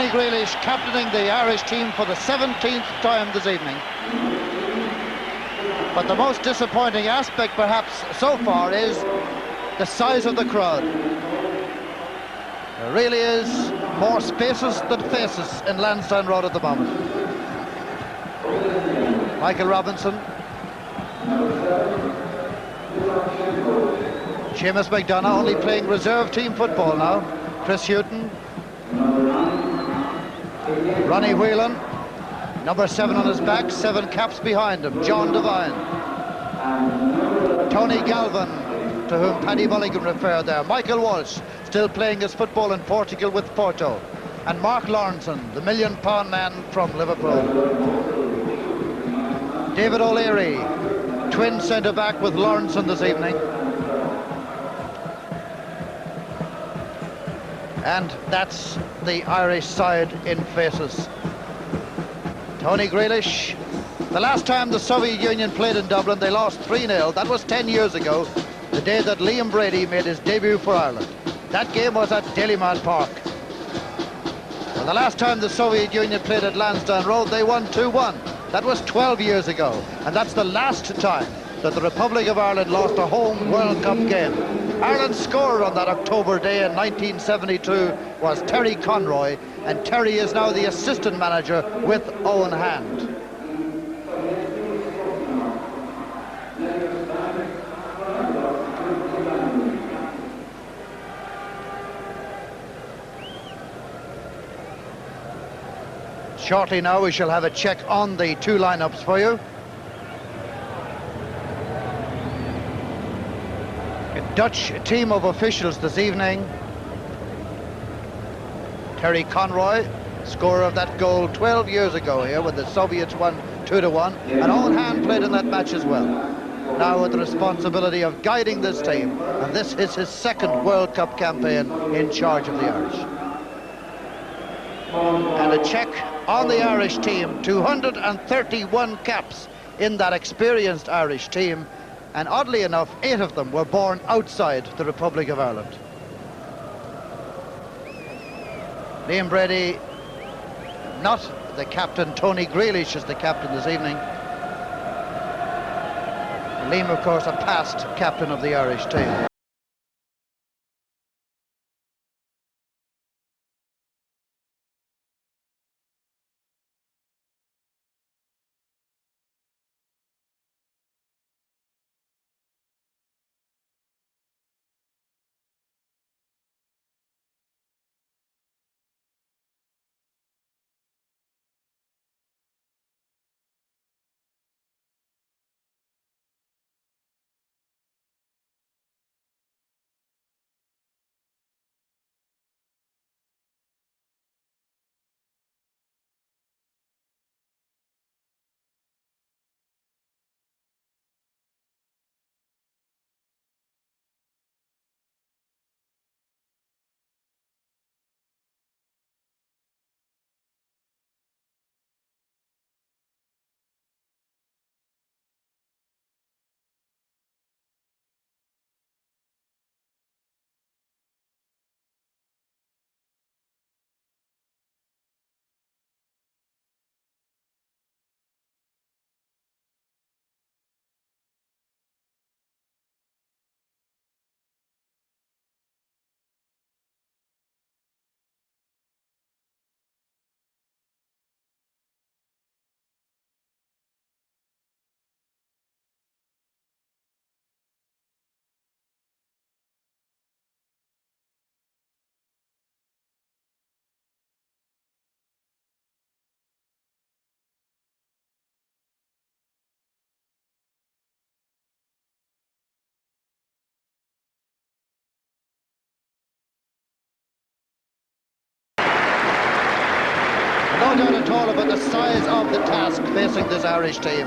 Tony Grealish captaining the Irish team for the 17th time this evening. But the most disappointing aspect perhaps so far is the size of the crowd. There really is more spaces than faces in Lansdowne Road at the moment. Michael Robinson. Seamus McDonough only playing reserve team football now. Chris Hughton. Ronnie Whelan. Number 7 on his back, 7 caps behind him. John Devine. Tony Galvin, to whom Paddy Mulligan referred there. Michael Walsh, still playing his football in Portugal with Porto. And Mark Lawrenson, the £1 million man from Liverpool. David O'Leary, twin centre-back with Lawrenson this evening. And that's the Irish side in faces. Tony Grealish. The last time the Soviet Union played in Dublin, they lost 3-0. That was 10 years ago, the day that Liam Brady made his debut for Ireland. That game was at Dalymount Park. Well, the last time the Soviet Union played at Lansdowne Road, they won 2-1. That was 12 years ago, and that's the last time that the Republic of Ireland lost a home World Cup game. Ireland's scorer on that October day in 1972 was Terry Conroy, and Terry is now the assistant manager with Owen Hand. Shortly now we shall have a check on the 2 lineups for you. A Dutch team of officials this evening. Terry Conroy, scorer of that goal 12 years ago here when the Soviets won 2-1, and Owen Hand played in that match as well. Now with the responsibility of guiding this team, and this is his 2nd World Cup campaign in charge of the Irish. And a check on the Irish team, 231 caps in that experienced Irish team, and oddly enough 8 of them were born outside the Republic of Ireland. Liam Brady, not the captain. Tony Grealish is the captain this evening. Liam, of course, a past captain of the Irish team. No doubt at all about the size of the task facing this Irish team.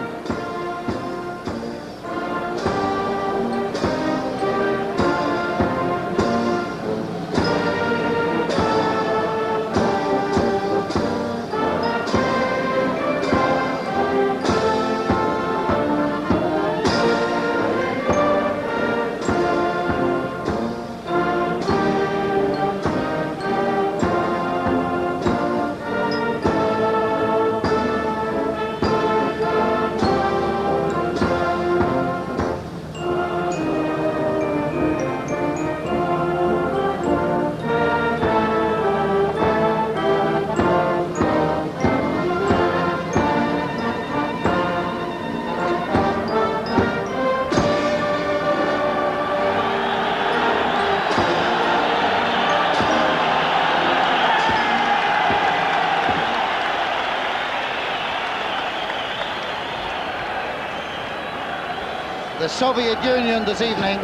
The Soviet Union this evening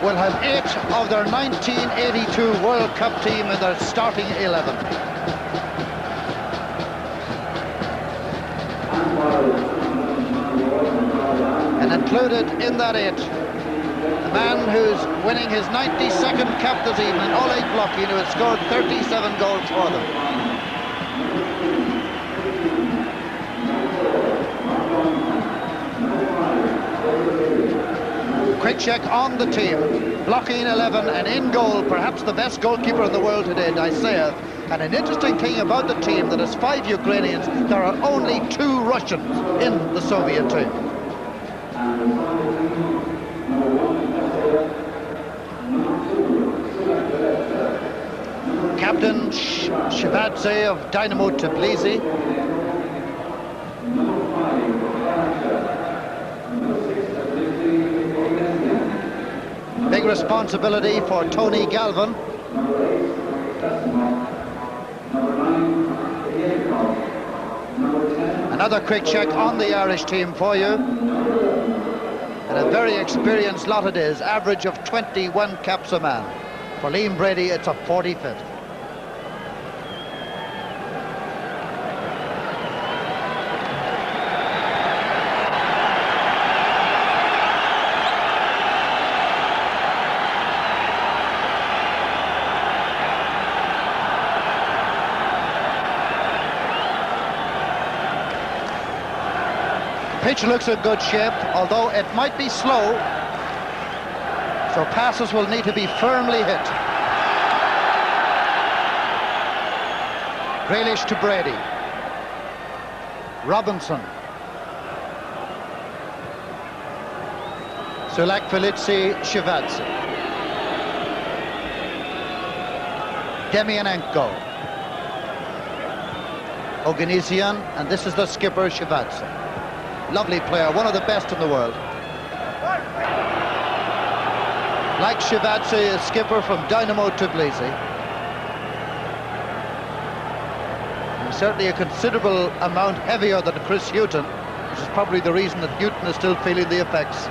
will have 8 of their 1982 World Cup team in their starting 11. And included in that 8, the man who's winning his 92nd cap this evening, Oleg Blokhin, who has scored 37 goals for them. Quick check on the team. Blokhin 11, and in goal, perhaps the best goalkeeper in the world today, Daiseyev. And an interesting thing about the team, that is 5 Ukrainians, there are only 2 Russians in the Soviet team. Captain Shevadze of Dynamo Tbilisi. Big responsibility for Tony Galvin. Another quick check on the Irish team for you. And a very experienced lot it is, average of 21 caps a man. For Liam Brady, it's a 45th. Pitch looks in good shape, although it might be slow, so passes will need to be firmly hit. Grealish to Brady. Robinson. Sulak Felici Shevadze. Demianenko. Oganesian, and this is the skipper, Shevadze. Lovely player, one of the best in the world. Like Shevadze, a skipper from Dynamo Tbilisi. And certainly a considerable amount heavier than Chris Hughton, which is probably the reason that Hughton is still feeling the effects.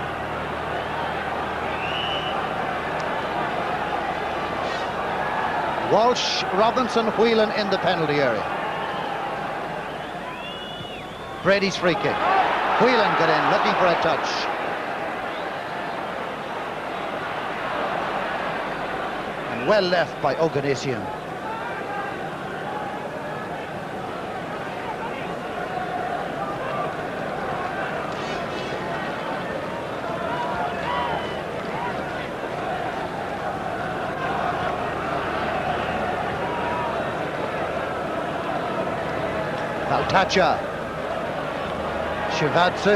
Walsh, Robinson, Whelan in the penalty area. Brady's free kick. Whelan got in, looking for a touch. And well left by Oganesian. Valtacha. Shevadze.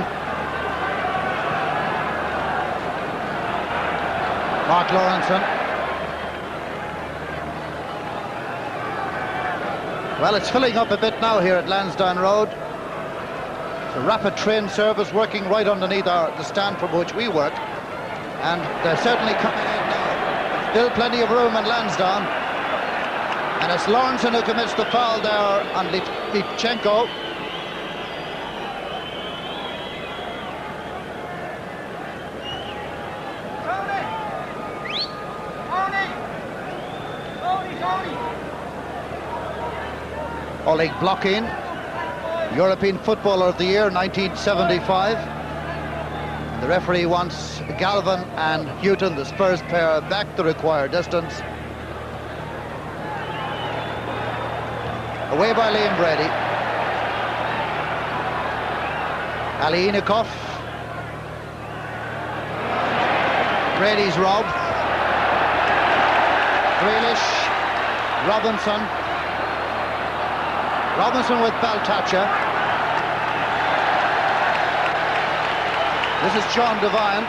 Mark Lawrenson. Well, it's filling up a bit now here at Lansdowne Road. It's a rapid train service working right underneath the stand from which we work. And they're certainly coming in now. Still plenty of room in Lansdowne. And it's Lawrenson who commits the foul there on Lipchenko. Oleg Blokhin, European Footballer of the Year, 1975. The referee wants Galvin and Hughton, the Spurs pair, back the required distance. Away by Liam Brady. Aliynikov. Brady's robbed. Grealish. Robinson. Robinson with Baltacha. This is John Devine.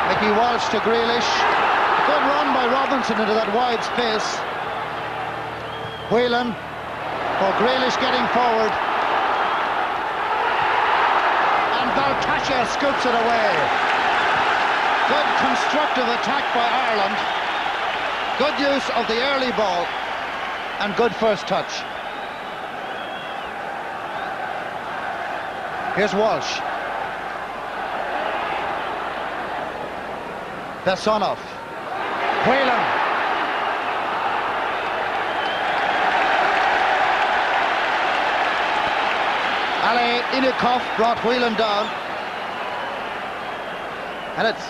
Mickey Walsh to Grealish. Good run by Robinson into that wide space. Whelan for Grealish getting forward. And Baltacha scoops it away. Good constructive attack by Ireland. Good use of the early ball and good first touch. Here's Walsh. Bessonov. Whelan. Ali Inikov brought Whelan down. And it's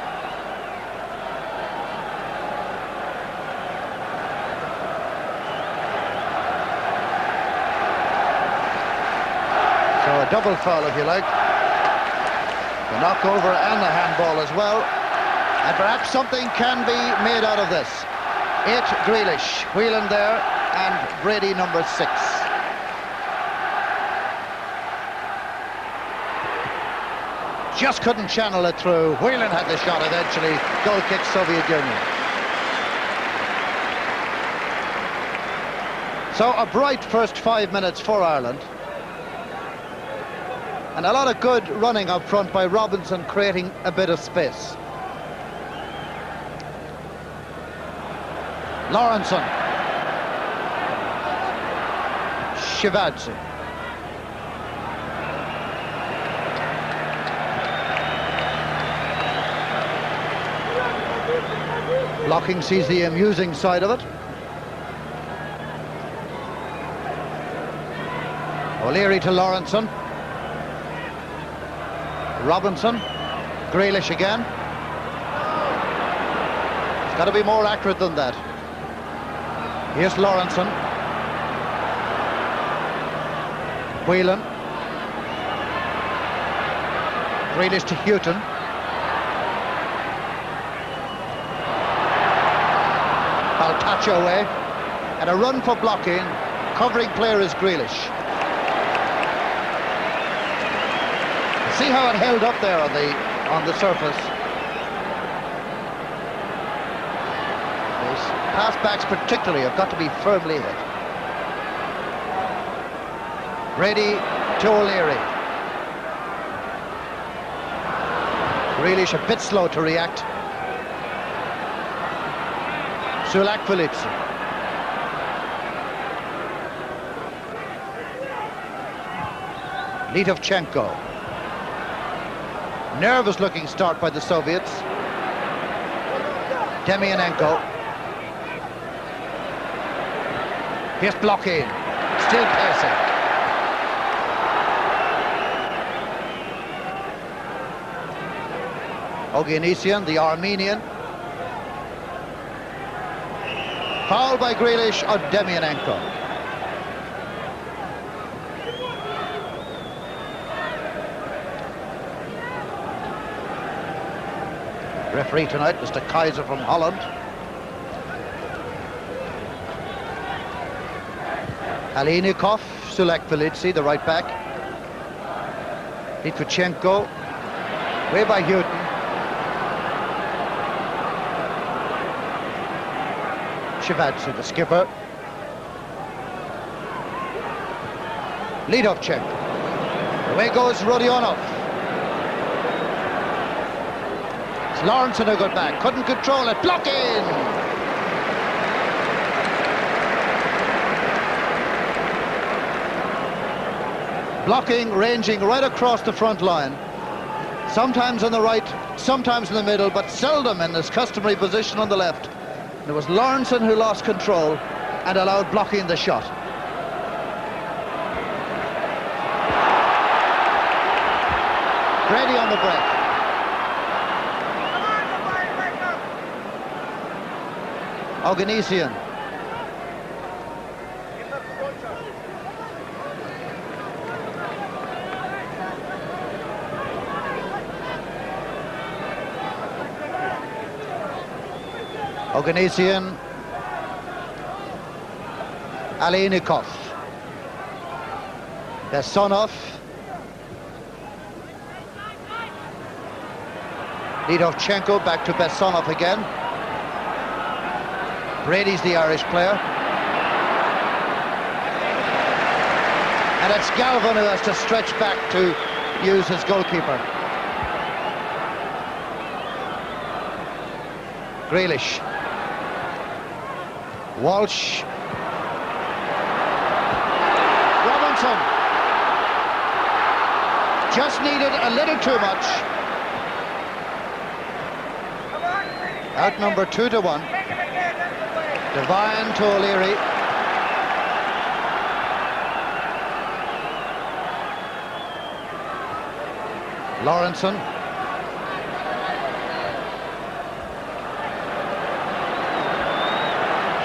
so a double foul, if you like. The knockover and the handball as well. And perhaps something can be made out of this. 8 Grealish, Whelan there, and Brady number 6. Just couldn't channel it through. Whelan had the shot eventually. Goal kick, Soviet Union. So a bright first 5 minutes for Ireland. And a lot of good running up front by Robinson, creating a bit of space. Lawrenson. Shivadze. Blocking sees the amusing side of it. O'Leary to Lawrenson. Robinson. Grealish again. It's got to be more accurate than that. Here's Lawrenson. Whelan. Grealish to Houghton. Baltacho away. And a run for blocking. Covering player is Grealish. See how it held up there on the surface. Those pass backs particularly have got to be firmly hit. Brady to O'Leary. Grealish a bit slow to react. Sulak Filipsi. Litovchenko. Nervous looking start by the Soviets. Demianenko. Here's blocking. Still pacing. Oganesian, the Armenian. Foul by Grealish on Demianenko. Referee tonight, Mr. Kaiser from Holland. Alinikov, Sulak Filipsi, the right back. Litvichenko, way by Houghton. Shivadze, the skipper. Litovchenko. Away goes Rodionov. Lawrenson who got back, couldn't control it, blocking! Blocking, ranging right across the front line. Sometimes on the right, sometimes in the middle, but seldom in his customary position on the left. And it was Lawrenson who lost control and allowed blocking the shot. Brady on the break. Oganesian. Oganesian. Alinikov. Bessonov. Litovchenko back to Bessonov again. Brady's the Irish player. And it's Galvin who has to stretch back to use his goalkeeper. Grealish. Walsh. Robinson. Just needed a little too much. Outnumber 2-1. Devine to O'Leary. Lawrenson.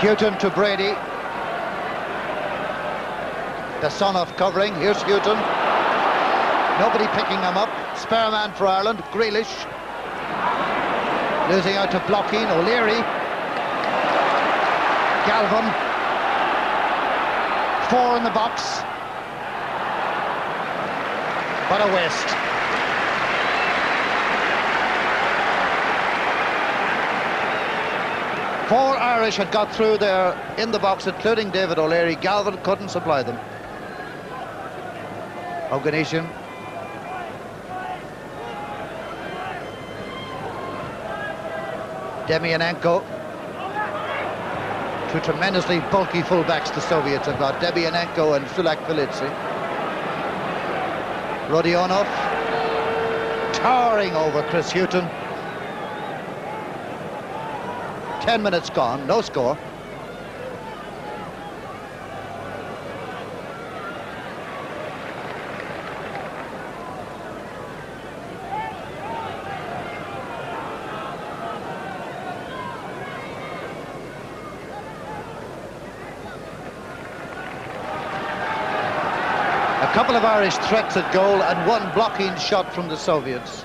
Houghton to Brady. The son of covering. Here's Houghton. Nobody picking him up. Spare man for Ireland. Grealish. Losing out to blocking. O'Leary. Galvin. 4 in the box. What a waste. Four Irish had got through there in the box, including David O'Leary. Galvin couldn't supply them. Oganesian. Demianenko. Two tremendously bulky fullbacks the Soviets have got. Demianenko and Sulak-Velitsi. Rodionov. Towering over Chris Houghton. 10 minutes gone, no score. A couple of Irish threats at goal and one blocking shot from the Soviets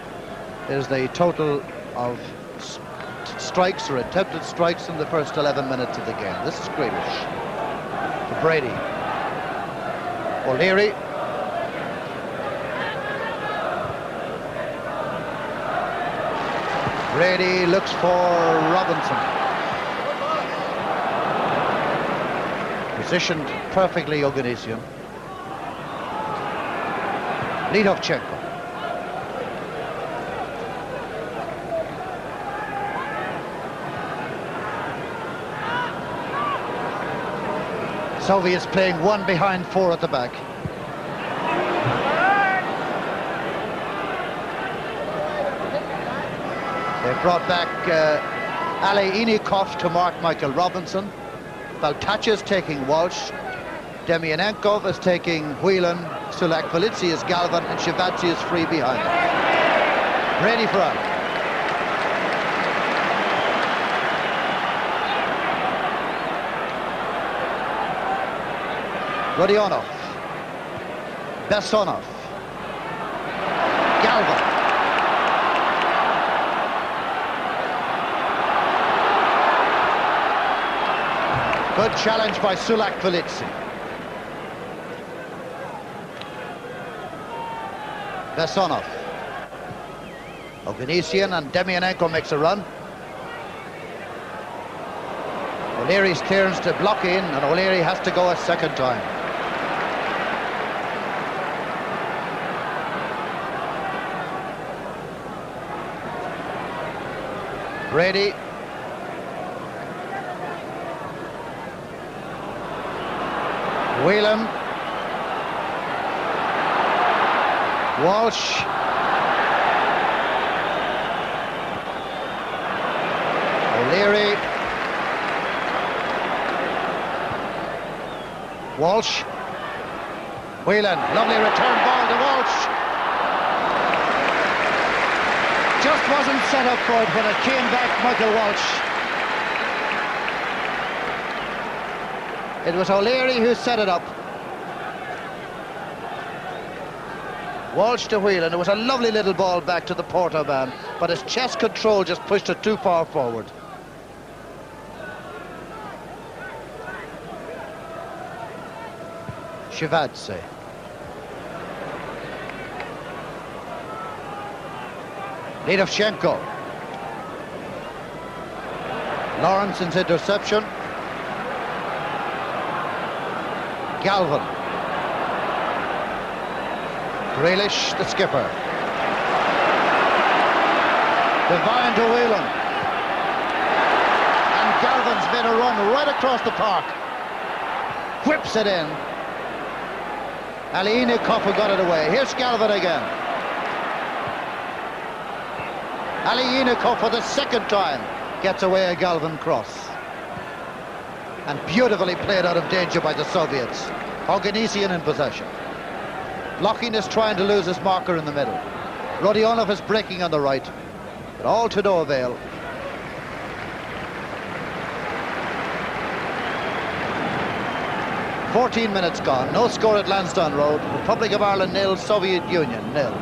is the total of strikes or attempted strikes in the first 11 minutes of the game. This is Grealish to Brady. O'Leary. Brady looks for Robinson. Positioned perfectly, Oganesian. Lidovchenko. Soviets playing one behind four at the back. They brought back Ali Inikov to mark Michael Robinson. Valtach's taking Walsh. Demianenkov is taking Whelan. Sulak-Velitsi is Galvin, and Shivatsi is free behind them. Ready for Ireland. Rodionov. Bessonov. Galvin. Good challenge by Sulak-Velitsi. Bessonov. Oganesian and Demianenko makes a run. O'Leary's clearance to block in, and O'Leary has to go a second time. Brady. Whelan. Walsh. O'Leary. Walsh. Whelan. Lovely return ball to Walsh. Just wasn't set up for it when it came back, Michael Walsh. It was O'Leary who set it up. Walsh to Whelan. It was a lovely little ball back to the Porto man, but his chest control just pushed it too far forward. Shivatsi. Lidovchenko. Lawrenson's interception. Galvin. Grealish, the skipper. Devine to Whelan. And Galvin's made a run right across the park. Whips it in. Ali Inikov got it away. Here's Galvin again. Aliyunikov for the second time gets away a Galvin cross. And beautifully played out of danger by the Soviets. Oganesian in possession. Blocking is trying to lose his marker in the middle. Rodionov is breaking on the right, but all to no avail. "14 minutes gone, no score at Lansdowne Road. Republic of Ireland 0, Soviet Union 0.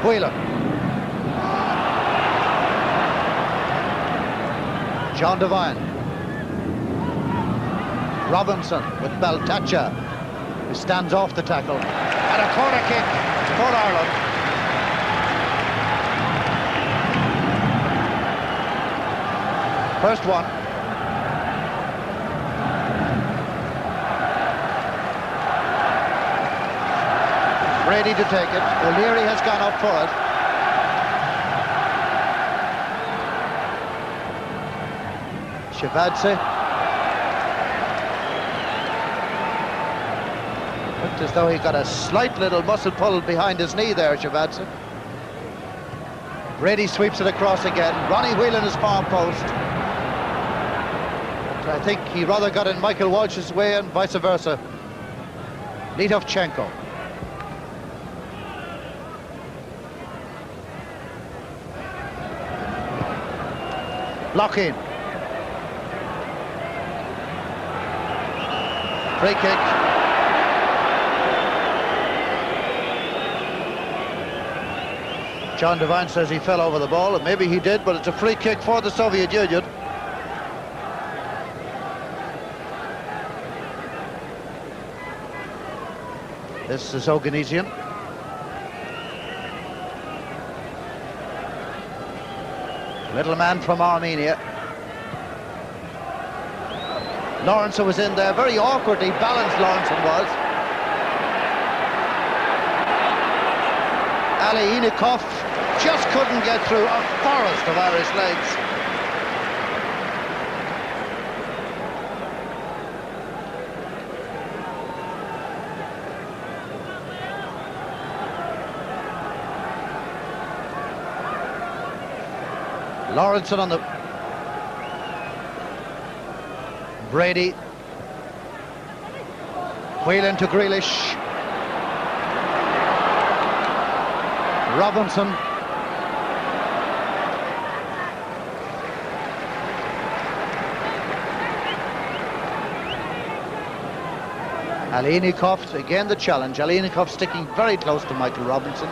Whelan. John Devine. Robinson with Baltacha, who stands off the tackle. And a corner kick for Ireland. First one. Ready to take it. O'Leary has gone up for it. Shevadze. Looked as though he got a slight little muscle pull behind his knee there, Shevadze. Brady sweeps it across again. Ronnie Whelan is far post. But I think he rather got in Michael Walsh's way and vice versa. Litovchenko. Blocking. Free kick. John Devine says he fell over the ball, and maybe he did, but it's a free kick for the Soviet Union. This is Oganesian. Little man from Armenia. Lawrenson was in there, very awkwardly balanced Lawrenson was. Aliyunikov just couldn't get through a forest of Irish legs. Lawrenson on the... Brady. Whelan to Grealish. Robinson. Aliyunikov, again the challenge. Aliyunikov sticking very close to Michael Robinson.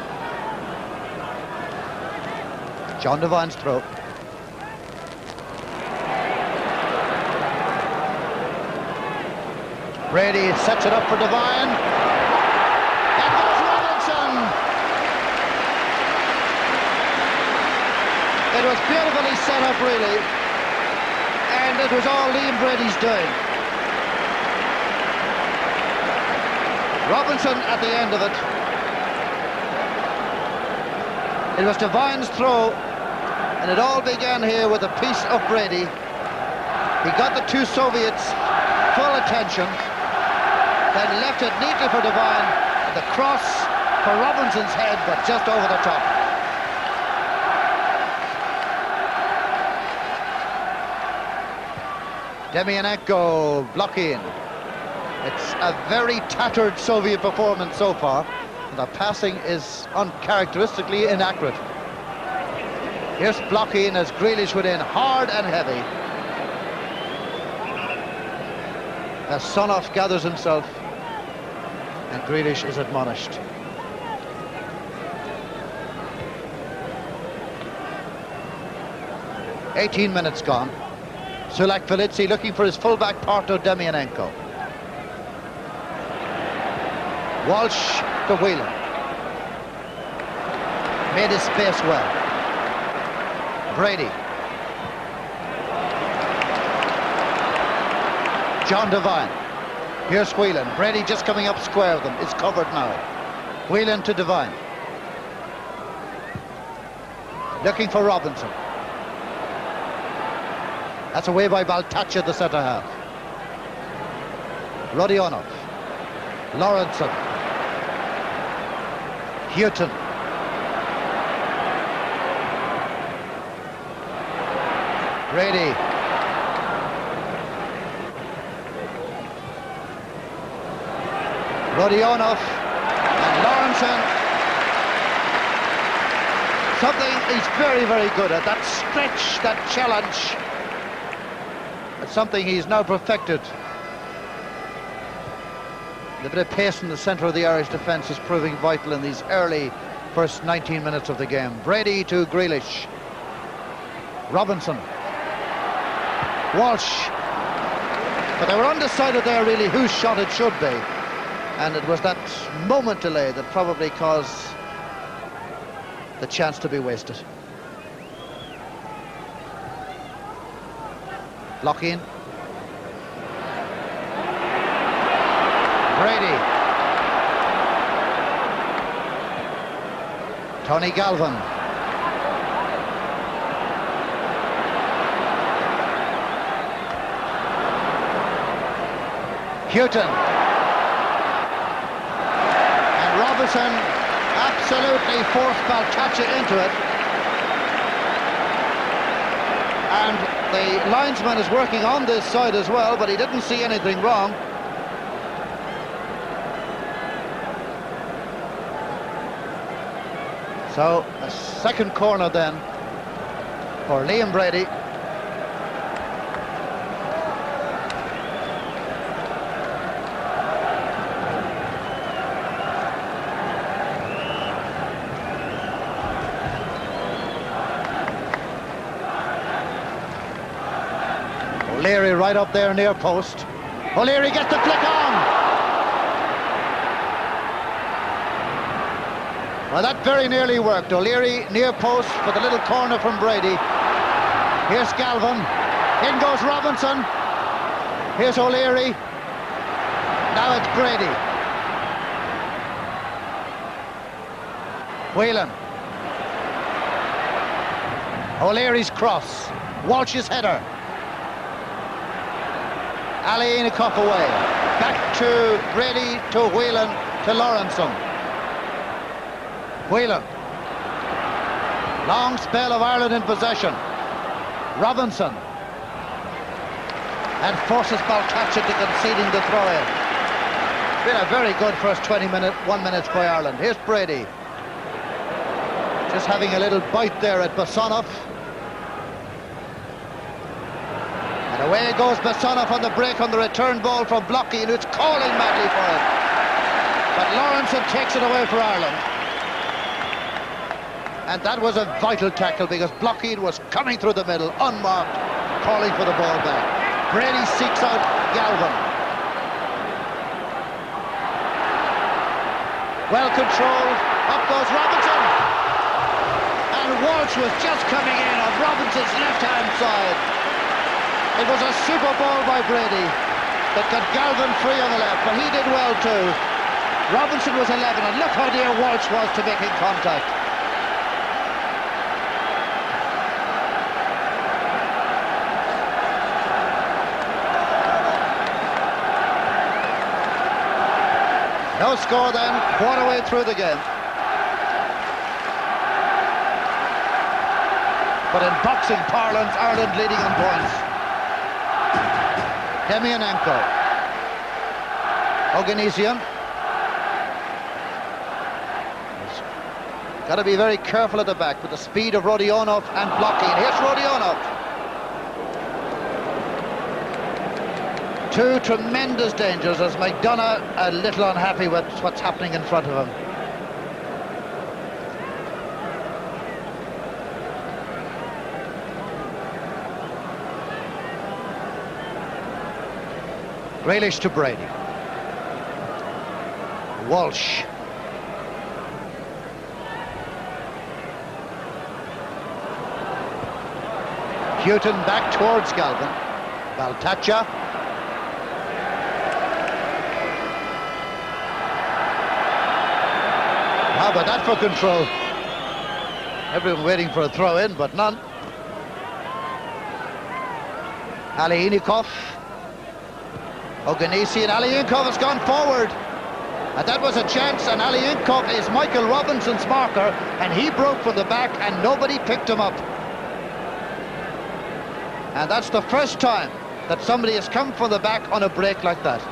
John Devine's throw. Brady sets it up for Devine. It was Robinson! It was beautifully set up, really. And it was all Liam Brady's doing. Robinson at the end of it. It was Devine's throw, and it all began here with a piece of Brady. He got the two Soviets full attention, then left it neatly for Devine, and the cross for Robinson's head, but just over the top. Demianenko blocking. It's a very tattered Soviet performance so far. The passing is uncharacteristically inaccurate. Here's blocking as Grealish went in hard and heavy. As Sonoff gathers himself, and Grealish is admonished. "18 minutes gone. Sulak Velitsi looking for his fullback Parto Demianenko. Walsh to Whelan. Made his space well. Brady. John Devine. Here's Whelan. Brady just coming up square of them. It's covered now. Whelan to Devine. Looking for Robinson. That's away by Baltacha, the centre half. Rodionov. Lawrenson. Houghton. Brady. Rodionov and Lawrenson. Something he's very, very good at. That stretch, that challenge. That's something he's now perfected. The bit of pace in the centre of the Irish defence is proving vital in these early first 19 minutes of the game. Brady to Grealish. Robinson. Walsh. But they were undecided there really whose shot it should be. And it was that moment delay that probably caused the chance to be wasted. Lock-in. Brady. Tony Galvin. Houghton. And Robinson absolutely forced Baltacha into it. And the linesman is working on this side as well, but he didn't see anything wrong. So, a second corner then for Liam Brady. O'Leary right up there near post. O'Leary gets the flick on. Well, that very nearly worked. O'Leary near post for the little corner from Brady. Here's Galvin. In goes Robinson. Here's O'Leary. Now it's Brady. Whelan. O'Leary's cross. Walsh's header. Ali Inikov away. Back to Brady, to Whelan, to Lawrenson. Whelan. Long spell of Ireland in possession. Robinson. And forces Baltacha to conceding the throw-in. Been a very good first 1 minutes by Ireland. Here's Brady. Just having a little bite there at Basonov. And away goes Basonov on the break on the return ball from Blocky, and it's calling madly for it. But Lawrenson takes it away for Ireland. And that was a vital tackle because Blockheed was coming through the middle, unmarked, calling for the ball back. Brady seeks out Galvin. Well controlled, up goes Robinson. And Walsh was just coming in on Robinson's left-hand side. It was a super ball by Brady that got Galvin free on the left, but he did well too. Robinson was 11, and look how near Walsh was to making contact. No score then, quarter way through the game. But in boxing parlance, Ireland leading on points. Demianenko. Oganesian. Got to be very careful at the back with the speed of Rodionov and blocking. Here's Rodionov. Two tremendous dangers as McDonough a little unhappy with what's happening in front of him. Grealish to Brady. Walsh. Houghton back towards Galvin. Baltacha. How about that for control? Everyone waiting for a throw-in, but none. Ali Inikov. Oganesi, and Ali Inikov has gone forward. And that was a chance, and Ali Inikov is Michael Robinson's marker, and he broke from the back, and nobody picked him up. And that's the first time that somebody has come from the back on a break like that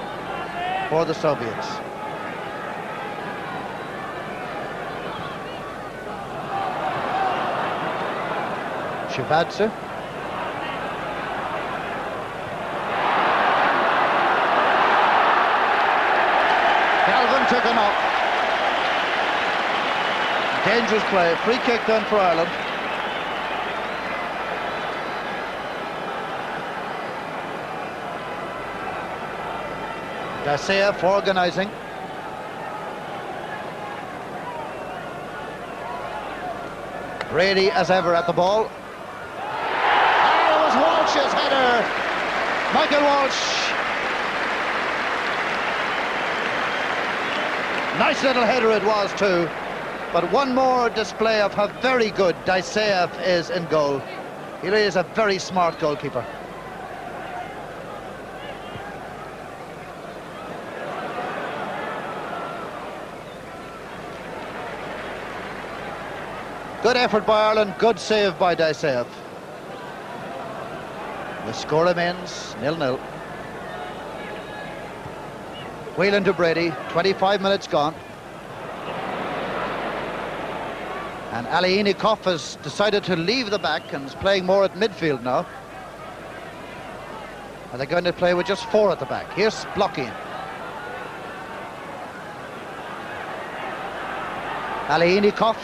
for the Soviets. Shivadze. Galvin took a knock. Dangerous play. Free kick then for Ireland. Daseev organising. Brady as ever at the ball. Ah, it was Walsh's header. Michael Walsh. Nice little header it was too. But one more display of how very good Daseev is in goal. He really is a very smart goalkeeper. Good effort by Ireland, good save by Daseev. The score remains 0-0. Whelan to Brady, 25 minutes gone. And Alienikov has decided to leave the back and is playing more at midfield now. And they're going to play with just 4 at the back. Here's blocking. Alienikov.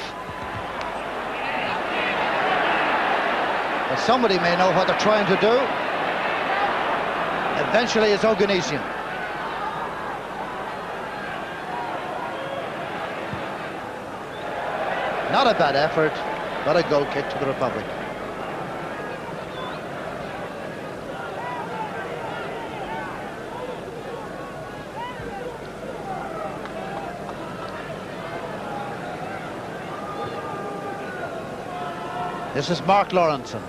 But somebody may know what they're trying to do. Eventually it's Oganesian. Not a bad effort, but a goal kick to the Republic. This is Mark Lawrenson.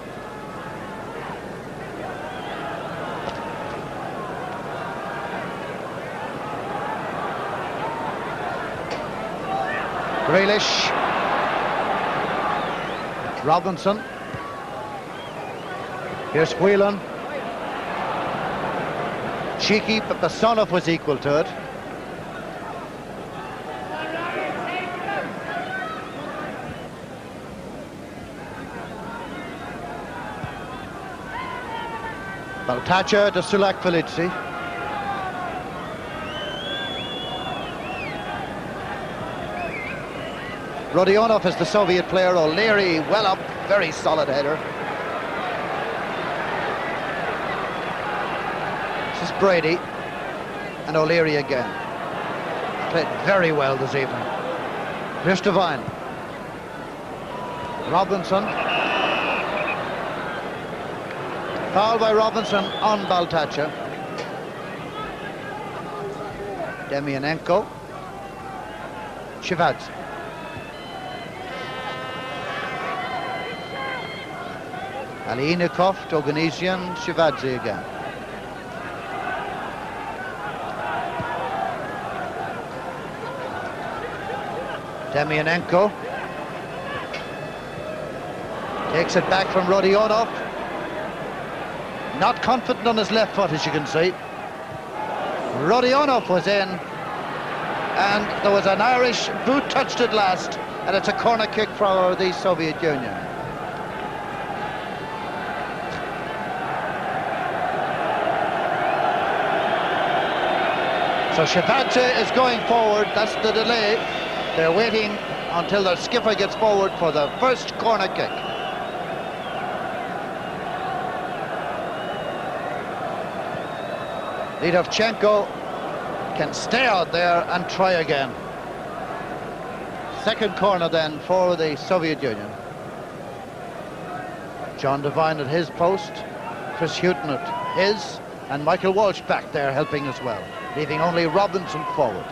Grealish. Robinson. Here's Whelan. Cheeky, but the Sonov was equal to it. Baltacha to Sulak Felici. Rodionov is the Soviet player. O'Leary well up, very solid header. This is Brady and O'Leary again. Played very well this evening. Here's Devine. Robinson. Foul by Robinson on Baltacha. Demianenko. Shivadze. Alienikov, Oganesian, Shivadze again. Demianenko. Takes it back from Rodionov. Not confident on his left foot, as you can see. Rodionov was in, and there was an Irish boot touched it last, and it's a corner kick for the Soviet Union. So Shivadze is going forward. That's the delay. They're waiting until their skipper gets forward for the first corner kick. Lidovchenko can stay out there and try again. Second corner then for the Soviet Union. John Devine at his post, Chris Houghton at his, and Michael Walsh back there helping as well, leaving only Robinson forward.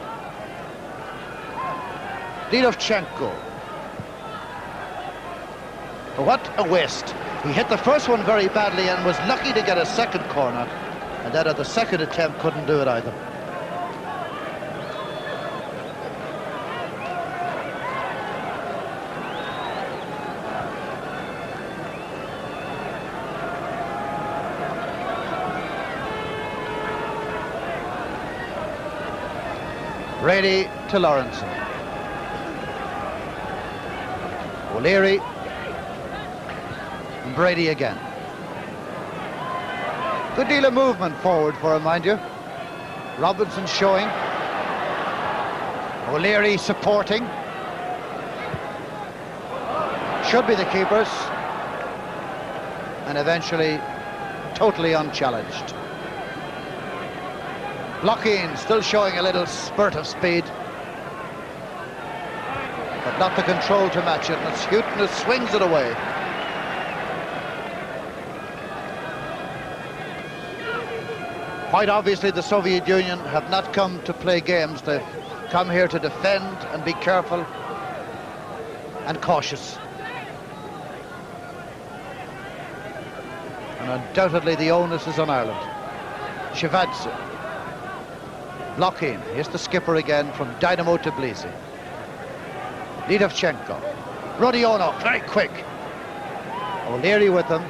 Lidovchenko. What a waste. He hit the first one very badly and was lucky to get a second corner, and then at the second attempt couldn't do it either. Brady to Lawrenson. O'Leary. And Brady again. Good deal of movement forward for him, mind you. Robinson showing. O'Leary supporting. Should be the keepers. And eventually totally unchallenged. Blocking, still showing a little spurt of speed. But not the control to match it. And it's Houghton who swings it away. Quite obviously the Soviet Union have not come to play games. They've come here to defend and be careful and cautious. And undoubtedly the onus is on Ireland. Shevadze. Blocking. Here's the skipper again from Dynamo Tbilisi. Lidovchenko. Rodionov, very quick. O'Leary with him.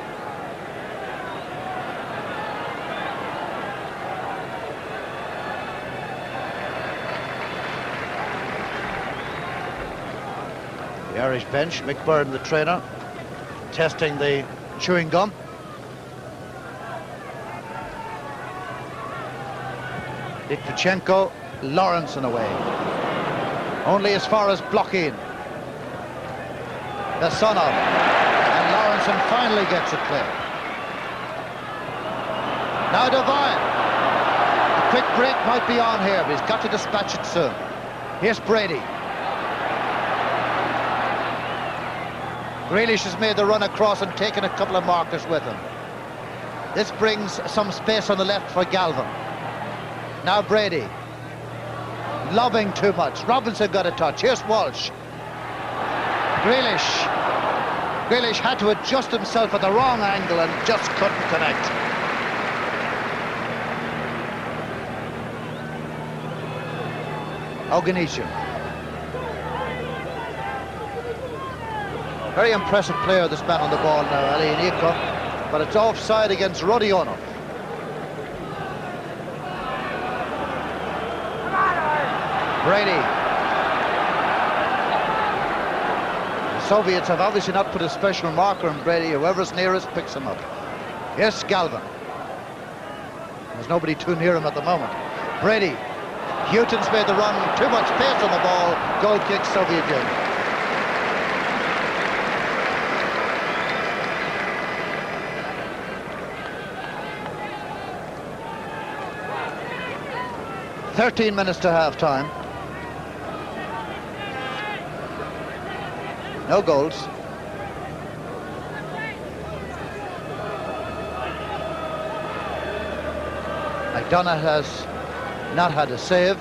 The Irish bench, Mick Byrne, the trainer, testing the chewing gum. Litvinenko, Lawrenson away. Only as far as blocking. Besonov. And Lawrenson finally gets it clear. Now Devine. A quick break might be on here, but he's got to dispatch it soon. Here's Brady. Grealish has made the run across and taken a couple of markers with him. This brings some space on the left for Galvin. Now Brady. Lobbing too much. Robinson got a touch. Here's Walsh. Grealish. Grealish had to adjust himself at the wrong angle and just couldn't connect. Oganishin. Very impressive player, this man on the ball now, Eliminatorias, but it's offside against Rodionov. Brady. The Soviets have obviously not put a special marker on Brady. Whoever's nearest picks him up. Yes, Galvin. There's nobody too near him at the moment. Brady. Houghton's made the run. Too much pace on the ball. Goal kick, Soviet Union. "13 minutes to half-time. No goals. McDonough has not had a save.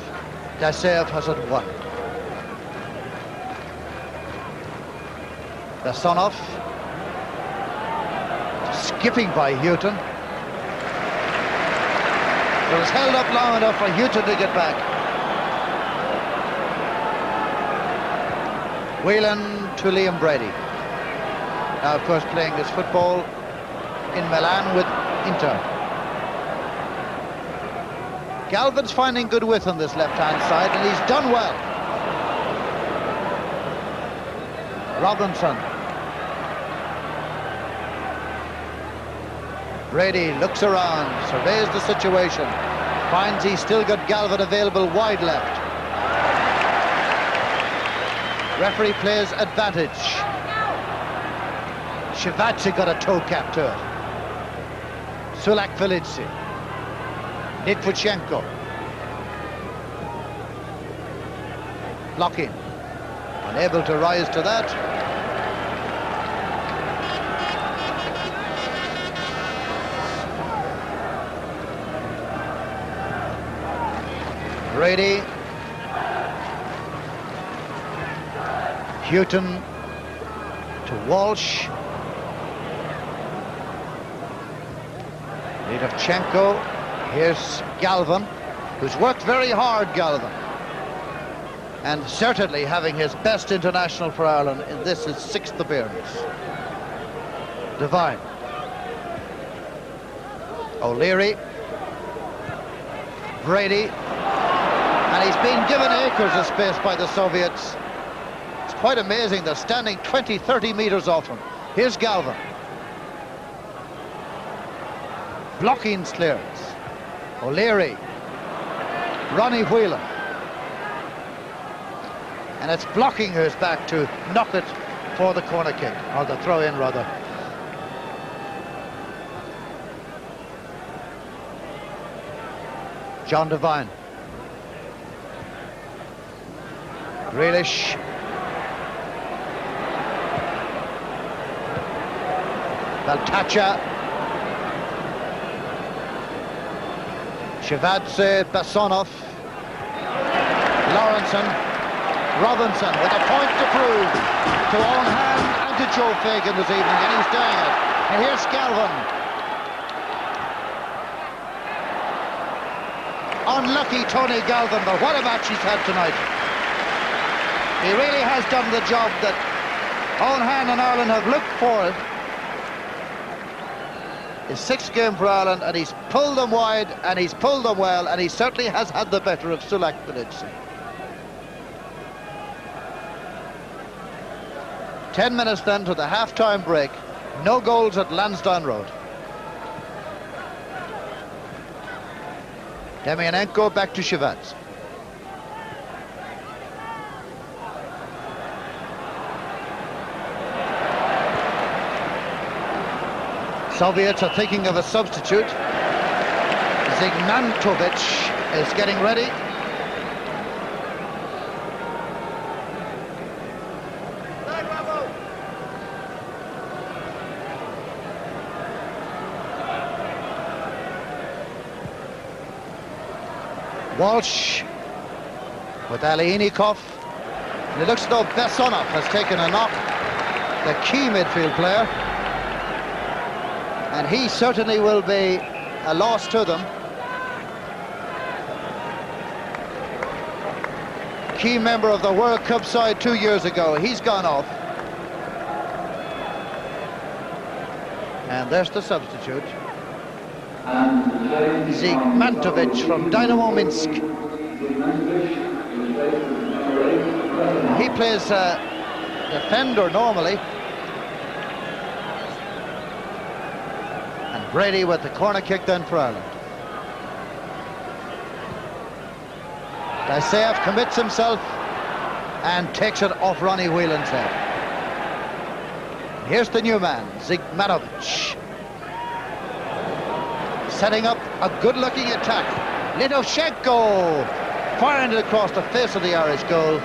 Dasev has had one. Besonov. Skipping by Houghton. It was held up long enough for Houghton to get back. Whelan to Liam Brady. Now, of course, playing this football in Milan with Inter. Galvin's finding good width on this left-hand side, and he's done well. Robinson. Brady looks around, surveys the situation, finds he's still got Galvin available wide left. Referee plays advantage. Shevadze got a toe cap to it. Sulak Velidze. Litvinenko. Blocking. Unable to rise to that. Brady. Houghton to Walsh. Lidovchenko. Here's Galvin, who's worked very hard, Galvin. And certainly having his best international for Ireland in this his 6th appearance. Devine. O'Leary. Brady. And he's been given acres of space by the Soviets. It's quite amazing. They're standing 20, 30 metres off him. Here's Galvin. Blocking clearance. O'Leary. Ronnie Whelan. And it's blocking who's back to knock it for the corner kick, or the throw-in rather. John Devine. Grealish. Valtacha. Shevadze, Basonov. Lawrenson. Robinson with a point to prove to Owen Hand and to Joe Fagan this evening, and he's doing it. And here's Galvin. Unlucky Tony Galvin, but what a match he's had tonight. He really has done the job that Owen Hand and Ireland have looked for. His sixth game for Ireland, and he's pulled them wide, and he's pulled them well, and he certainly has had the better of Sulak Bilitsi. 10 minutes then to the half-time break. No goals at Lansdowne Road. Demianenko back to Shevadze. Soviets are thinking of a substitute. Zigmantovic is getting ready. Walsh with Alienikov. And it looks as though Besonov has taken a knock, the key midfield player. And he certainly will be a loss to them. Key member of the World Cup side 2 years ago. He's gone off. And there's the substitute. Zigmantovic from Dynamo Minsk. He plays defender normally. And Brady with the corner kick then for Ireland. Daiseev commits himself and takes it off Ronnie Whelan's head. Here's the new man, Zigmantovic. Setting up a good-looking attack. Litoshenko firing it across the face of the Irish goal.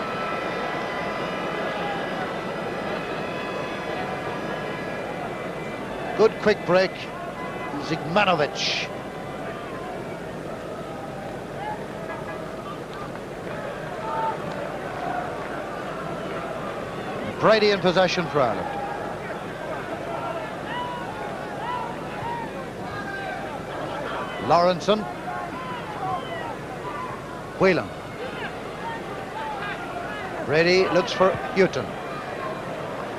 Good quick break. Zigmantovic. Brady in possession for Ireland. Lawrenson. Whelan. Brady looks for Houghton.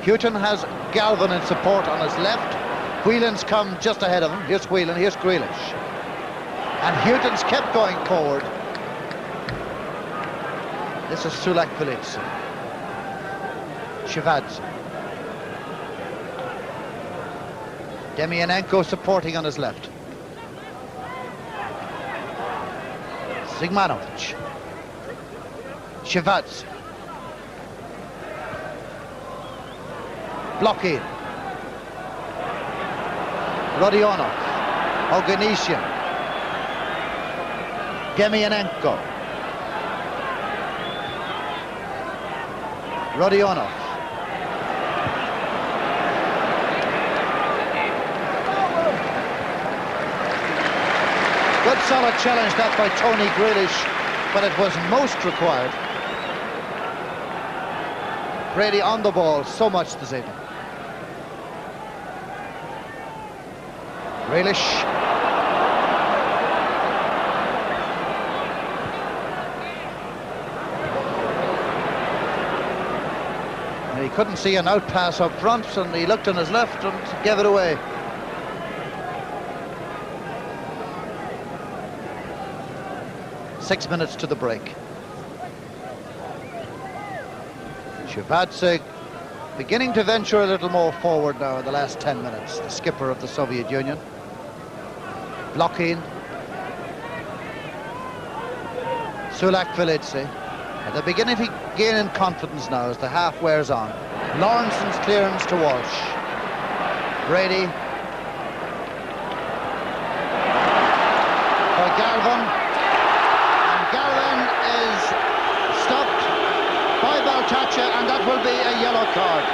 Houghton has Galvin in support on his left. Whelan's come just ahead of him. Here's Whelan, here's Grealish. And Houghton's kept going forward. This is Sulak Bilitsi. Shevadze. Demianenko supporting on his left. Zigmantovic. Shevadze. Blockade. Rodionov. Oganisyan. Demianenko. Rodionov. Good solid challenge that by Tony Grealish, but it was most required. Brady on the ball so much this evening. Grealish. And he couldn't see an out pass up front, and he looked on his left and gave it away. .6 minutes to the break. Shevardse beginning to venture a little more forward now in the last 10 minutes, the skipper of the Soviet Union. Blocking. Sulak-Velidze. At the beginning to gain in confidence now as the half wears on. Lawrenson's clearance to Walsh. Brady. For Galvin. And Galvin is stopped by Baltacha, and that will be a yellow card.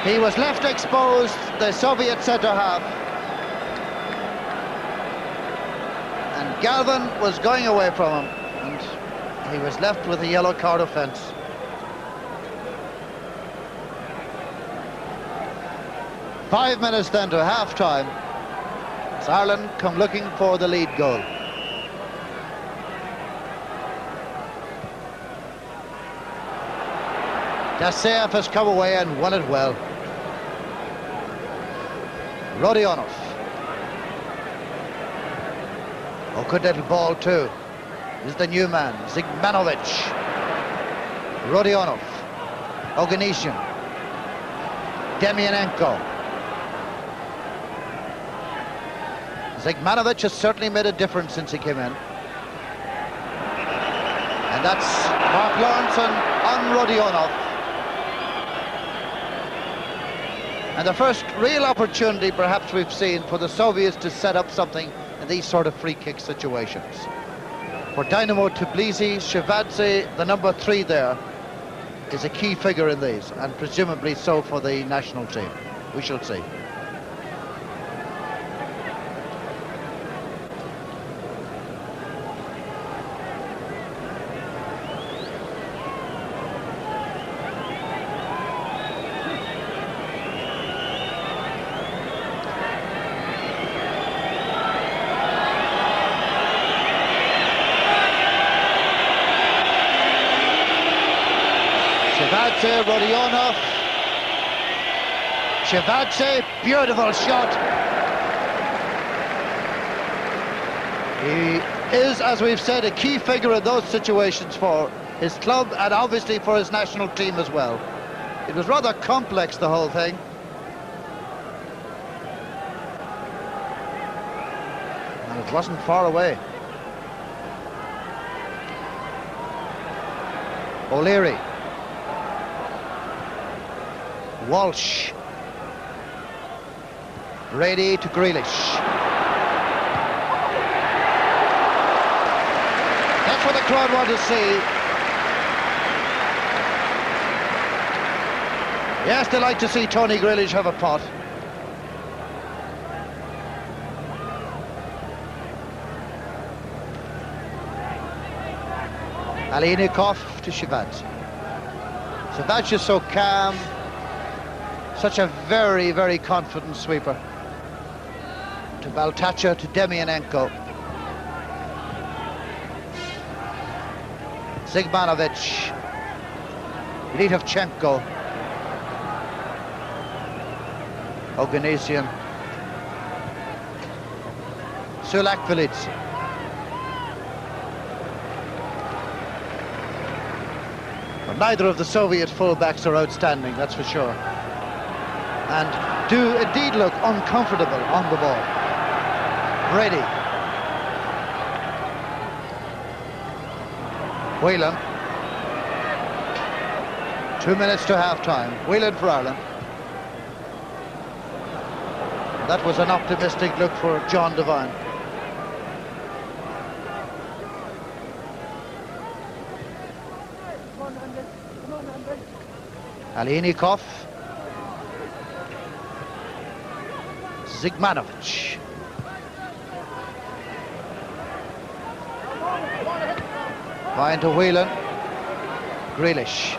He was left exposed, the Soviet centre-half. And Galvin was going away from him, and he was left with a yellow card offence. Five minutes then to half-time, as Ireland come looking for the lead goal. Daseev has come away and won it well. Rodionov. Oh, good little ball too. This is the new man, Zygmanovic. Rodionov. Oganesian. Demianenko. Zygmanovic has certainly made a difference since he came in. And that's Mark Lawrenson on Rodionov. And the first real opportunity perhaps we've seen for the Soviets to set up something in these sort of free kick situations. For Dynamo Tbilisi, Shevardse, the number 3 there, is a key figure in these, and presumably so for the national team. We shall see. Shevardse, Rodionov. Shevardse, beautiful shot. He is, as we've said, a key figure in those situations for his club and obviously for his national team as well. It was rather complex, the whole thing. And it wasn't far away. O'Leary. Walsh. Brady to Grealish. That's what the crowd want to see. Yes, they like to see Tony Grealish have a pot. Alienikov to Shevardse. Shevardse is so calm. Such a very, very confident sweeper. To Baltacha, to Demianenko. Zygmanovic. Litovchenko. Oganesian. Sulak-Velidze. But neither of the Soviet fullbacks are outstanding, that's for sure. And do indeed look uncomfortable on the ball. Brady. Whelan. 2 minutes to half-time. Whelan for Ireland. That was an optimistic look for John Devine. Alienikov. Zygmanovic. Fine to Whelan. Grealish.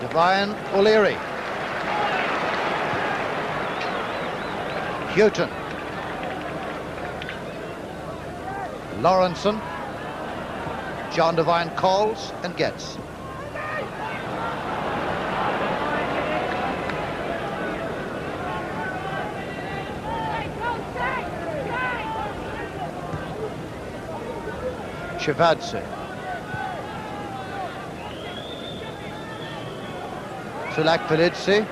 Devine, O'Leary. Houghton. Lawrenson. John Devine calls and gets. Shevadze. Sulak-Velidze.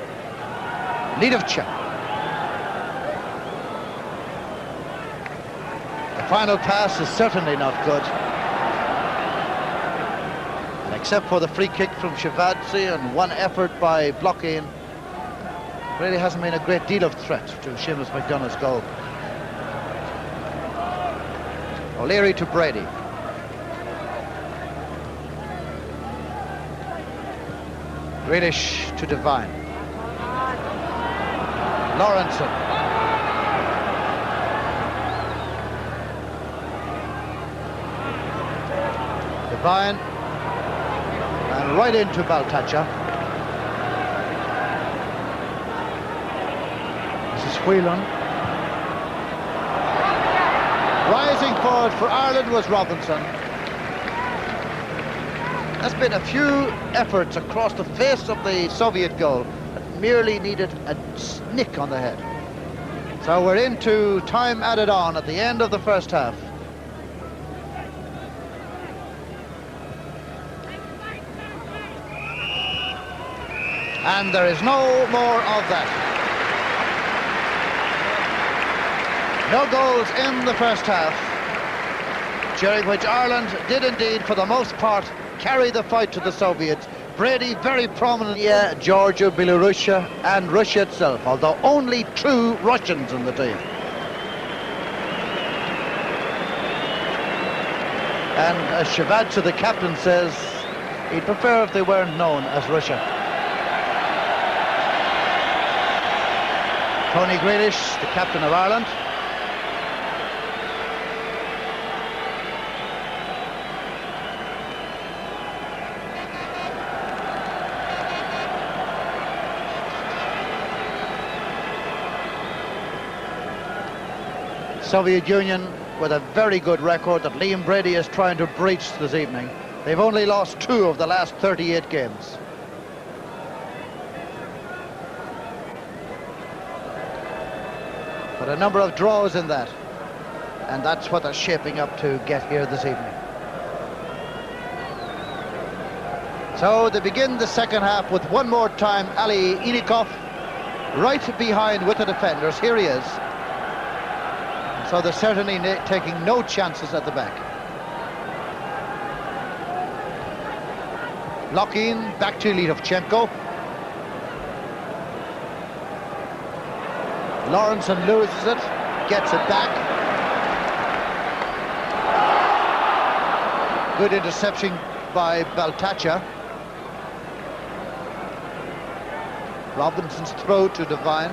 Lidovchuk. The final pass is certainly not good. And except for the free kick from Shevadze and one effort by Blokhin, really hasn't been a great deal of threat to Seamus McDonough's goal. O'Leary to Brady. Grealish to Devine. Lawrenson. Devine. And right into Baltacha. This is Whelan. Rising forward for Ireland was Robinson. There's been a few efforts across the face of the Soviet goal that merely needed a nick on the head. So we're into time added on at the end of the first half. And there is no more of that. No goals in the first half, during which Ireland did indeed, for the most part, carry the fight to the Soviets. Brady very prominent, yeah, Georgia, Belarusia and Russia itself, although only 2 Russians in the team. And as Shevadze, the captain, says he'd prefer if they weren't known as Russia. Tony Grealish, the captain of Ireland. Soviet Union with a very good record that Liam Brady is trying to breach this evening. They've only lost 2 of the last 38 games. But a number of draws in that. And that's what they're shaping up to get here this evening. So they begin the second half with one more time Ali Inikov right behind with the defenders. Here he is. So they're certainly taking no chances at the back. Blokhin back to Lidovchenko. Lawrenson loses it, gets it back. Good interception by Baltacha. Robinson's throw to Devine.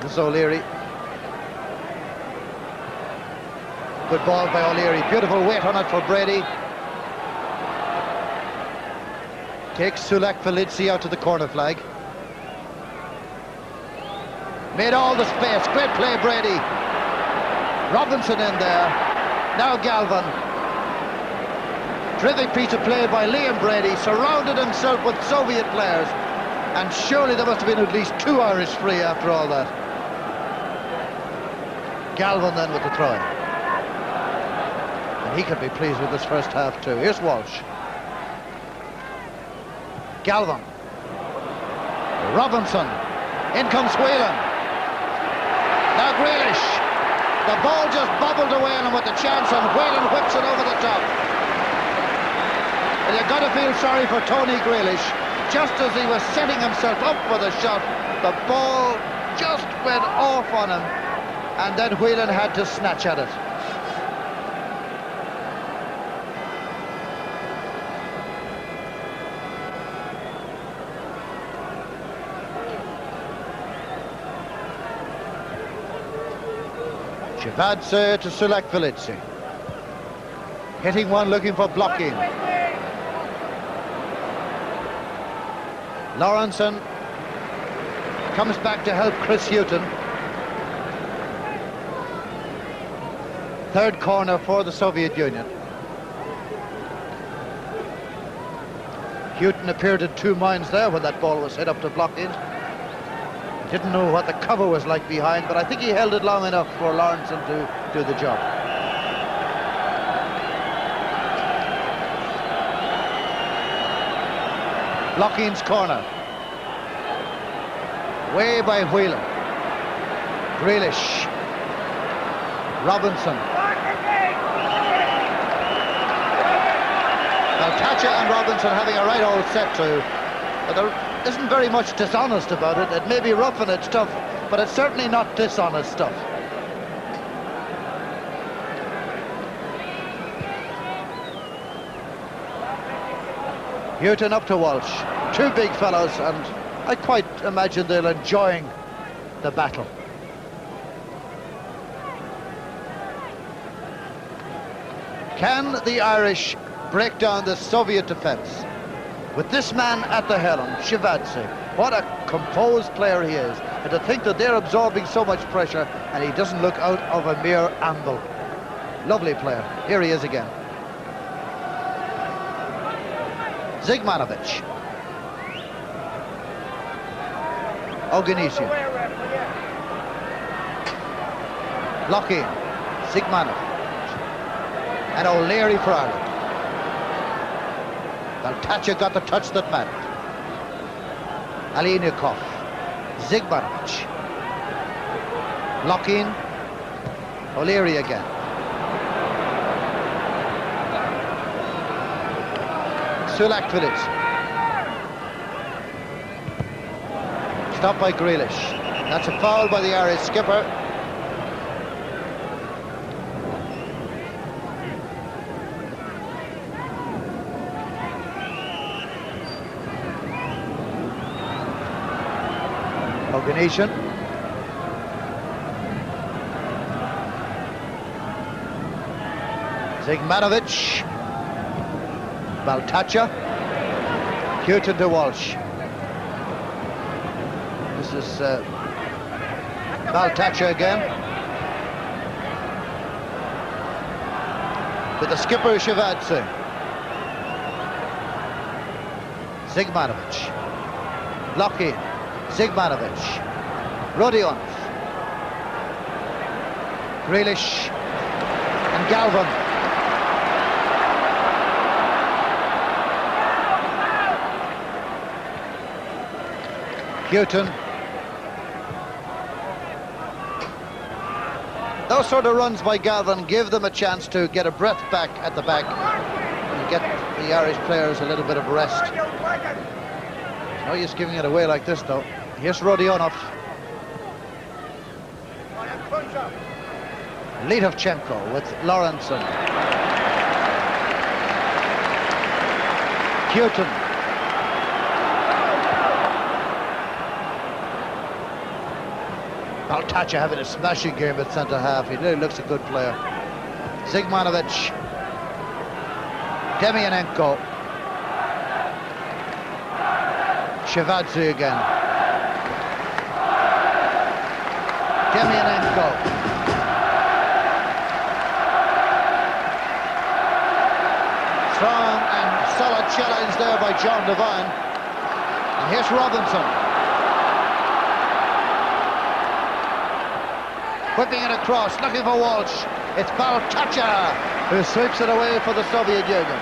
This is O'Leary. Good ball by O'Leary. Beautiful weight on it for Brady. Takes Sulak-Velidze out to the corner flag. Made all the space. Great play, Brady. Robinson in there. Now Galvin. Terrific piece of play by Liam Brady. Surrounded himself with Soviet players. And surely there must have been at least 2 Irish free after all that. Galvin then with the throw-in. And he could be pleased with this first half too. Here's Walsh. Galvin. Robinson. In comes Whelan. Now Grealish. The ball just bobbled away on him with the chance, and Whelan whips it over the top. And you've got to feel sorry for Tony Grealish. Just as he was setting himself up for the shot, the ball just went off on him, and then Whelan had to snatch at it. Shevadze to Sulak-Velidze. Hitting one, looking for Blokhin. Lawrenson comes back to help Chris Hughton. Third corner for the Soviet Union. Hughton appeared in 2 minds there when that ball was hit up to Blokhin. Didn't know what the cover was like behind, but I think he held it long enough for Lawrenson to do the job. Loughn's corner. Way by Whelan. Grealish. Robinson. Well, Thatcher and Robinson having a right old set to, but there isn't very much dishonest about it. It may be rough and it's tough, but it's certainly not dishonest stuff. Houghton up to Walsh. Two big fellows, and I quite imagine they're enjoying the battle. Can the Irish break down the Soviet defence? With this man at the helm, Shevadze, what a composed player he is. And to think that they're absorbing so much pressure and he doesn't look out of a mere amble. Lovely player. Here he is again. Zigmanovic. Oganesian. Loughlin. Zigmanovic. And O'Leary for Ireland. Valtacha got the touch that mattered. Alienikov. Zigmanovic. Loughlin. O'Leary again. Sulak-Phillips. Stopped by Grealish. That's a foul by the Irish skipper. Oganesian. Zigmanovic. Valtacha. Houghton to Walsh. This is Valtacha again. With the skipper Shevadze. Zigmanovic. Loughlin. Zigmanovic. Rodionov. Grealish. And Galvin. Houghton. Those sort of runs by Galvin give them a chance to get a breath back at the back and get the Irish players a little bit of rest. No use giving it away like this, though. Here's Rodionov. Litovchenko with Lawrenson. Houghton. Valtacha having a smashing game at centre half. He really looks a good player. Zigmanovic. Demianenko. Shevadze again. Demianenko. Strong and solid challenge there by John Devine. And here's Robinson. Whipping it across, looking for Walsh. It's Valtacha who sweeps it away for the Soviet Union.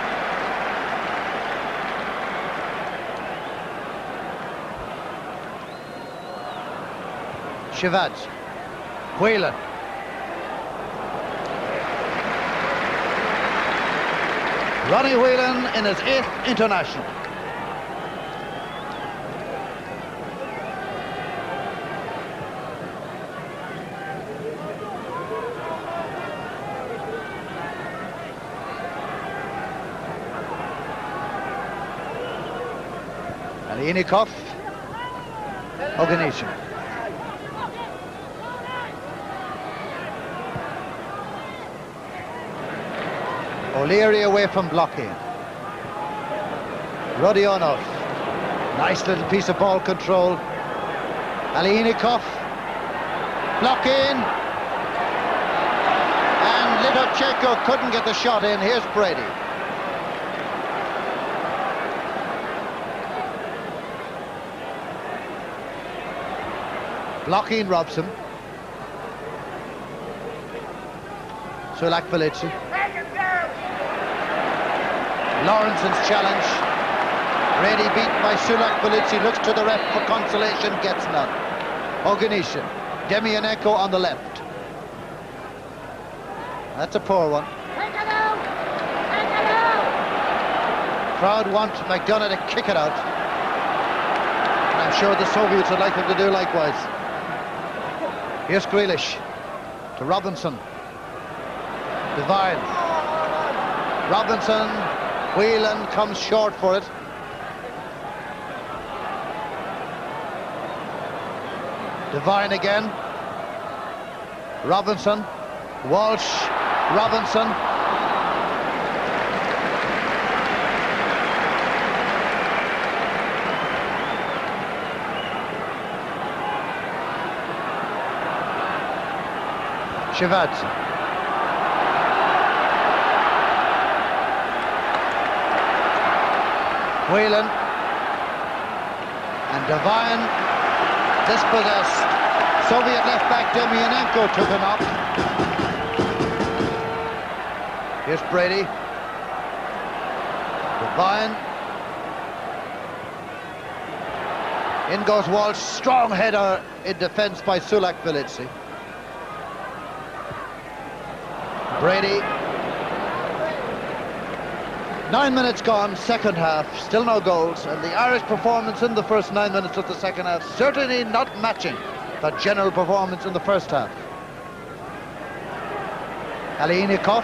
Shevadze. Whelan. Ronnie Whelan in his 8th international. Alienikov. Oganesian. O'Leary away from blocking. Rodionov. Nice little piece of ball control. Alienikov. Blocking. And Litovchenko couldn't get the shot in. Here's Brady. Blocking Robson. Sulak-Phillips. Lawrenson's challenge. Brady beaten by Sulak Belitsi, looks to the ref for consolation, gets none. Oganishin, Demianenko on the left. That's a poor one. Crowd want McDonough to kick it out. And I'm sure the Soviets would like him to do likewise. Here's Grealish to Robinson. Devine. Robinson, Whelan comes short for it. Devine again. Robinson. Walsh. Robinson. Shivadze. Whelan. And Devine dispossessed. Soviet left back Demianenko took him up. Here's Brady. Devine. In goes Walsh. Strong header in defence by Sulak Belitsi. Brady. 9 minutes gone, second half, still no goals, and the Irish performance in the first 9 minutes of the second half certainly not matching the general performance in the first half. Aliynikov.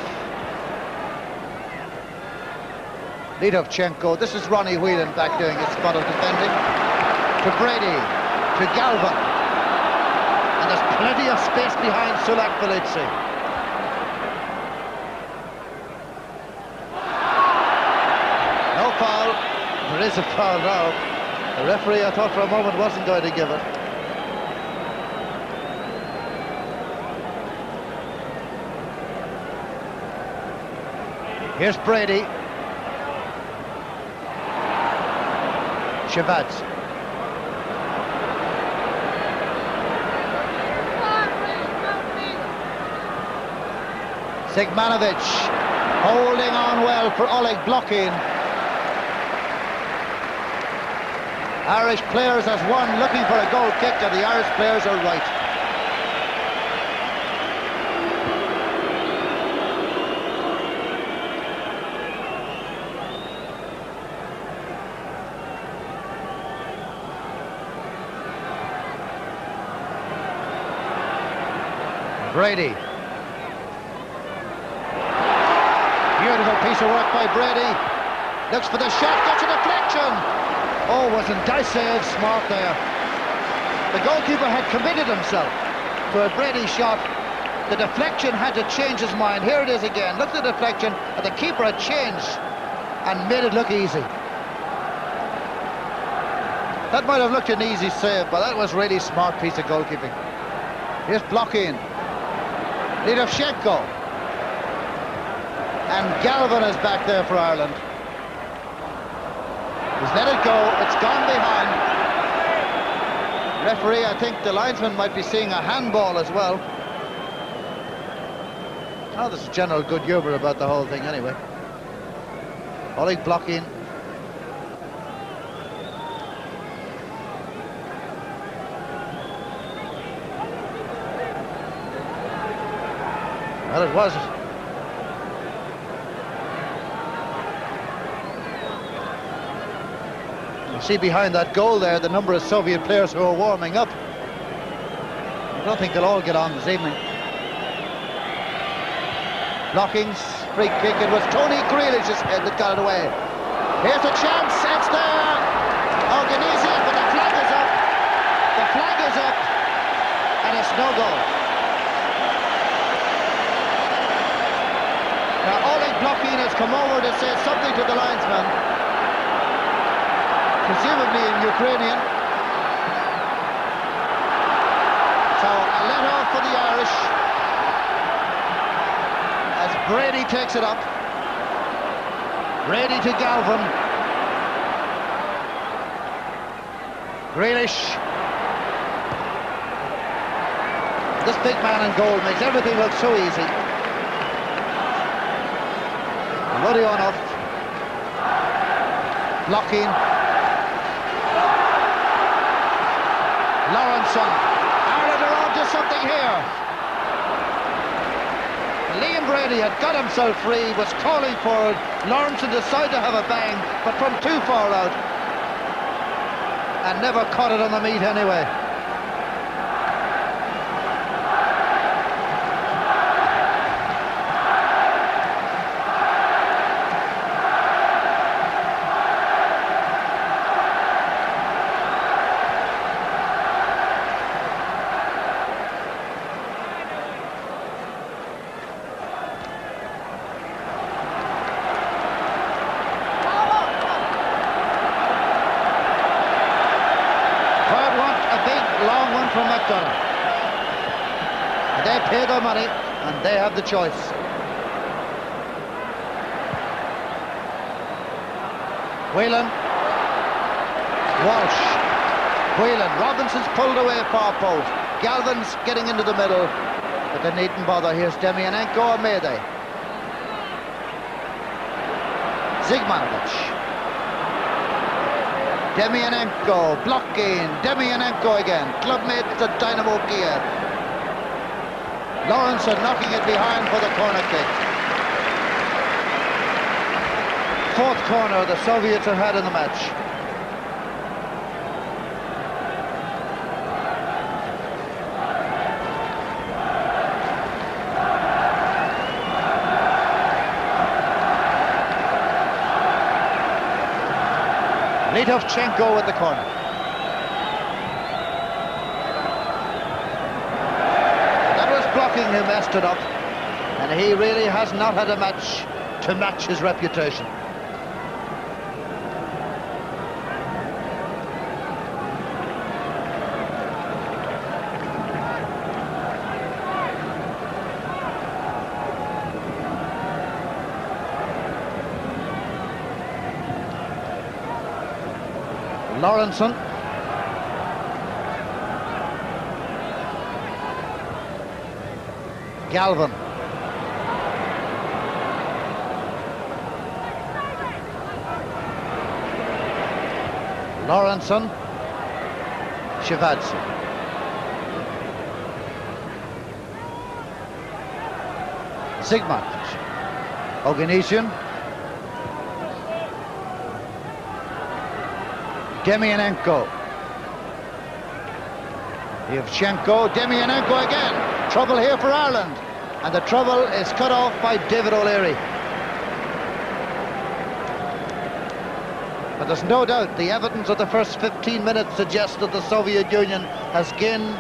Lidovchenko. This is Ronnie Whelan back doing his spot of defending. To Brady. To Galvin. And there's plenty of space behind Sulak Belitsi. No foul. There is a foul now. The referee, I thought for a moment, wasn't going to give it. Here's Brady. Shivadze. Sigmanovic holding on well for Oleg blocking. Irish players as one looking for a goal kick, and the Irish players are right. Brady. Beautiful piece of work by Brady. Looks for the shot, gets a deflection. Oh, wasn't Daisev smart there. The goalkeeper had committed himself to a Brady shot. The deflection had to change his mind. Here it is again. Look at the deflection, and the keeper had changed and made it look easy. That might have looked an easy save, but that was really smart piece of goalkeeping. Here's blocking. Lidovchenko. And Galvin is back there for Ireland. He's let it go, it's gone behind. Referee, I think the linesman might be seeing a handball as well. Oh, there's general good humour about the whole thing anyway. Oleg blocking. Well, it was. You see behind that goal there the number of Soviet players who are warming up. I don't think they'll all get on this evening. Blockings, free kick. It was Tony Grealish's head that got it away. Here's a chance. It's there. Organizing, but the flag is up. The flag is up, and it's no goal. Now, Oleg Blokhin has come over to say something to the linesman, presumably in Ukrainian. So, a let-off for the Irish as Brady takes it up. Brady to Galvin. Grealish. This big man in goal makes everything look so easy. Rodionov blocking. Lawrenson. Ireland are on to something here. Liam Brady had got himself free, was calling for it. Lawrenson decided to have a bang, but from too far out. And never caught it on the meat anyway. From McDonagh. And they pay their money and they have the choice. Whelan. Walsh. Whelan. Robinson's pulled away far post. Galvin's getting into the middle, but they needn't bother. Here's Demianenko or Mayday. Zygmunovich. Demianenko blocking. Demianenko again. Clubmates at Dynamo Kiev. Lawrenson knocking it behind for the corner kick. Fourth corner the Soviets have had in the match. Litovchenko with the corner. That was blocking who messed it up, and he really has not had a match to match his reputation. Lawrenson. Galvin. Lawrenson. Shevadze. Zygmunovich. Oganesian. Demianenko. Yevchenko. Demianenko again. Trouble here for Ireland. And the trouble is cut off by David O'Leary. But there's no doubt the evidence of the first 15 minutes suggests that the Soviet Union has gained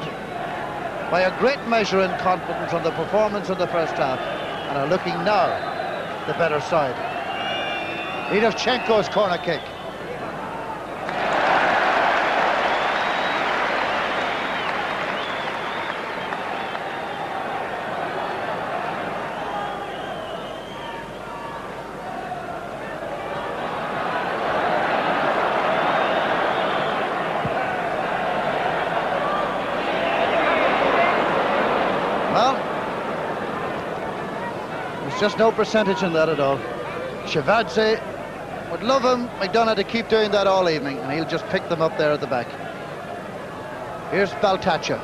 by a great measure in confidence on the performance in the first half and are looking now the better side. Litovchenko's corner kick. Just no percentage in that at all. Shevadze would love him. McDonagh to keep doing that all evening, and he'll just pick them up there at the back. Here's Baltacha.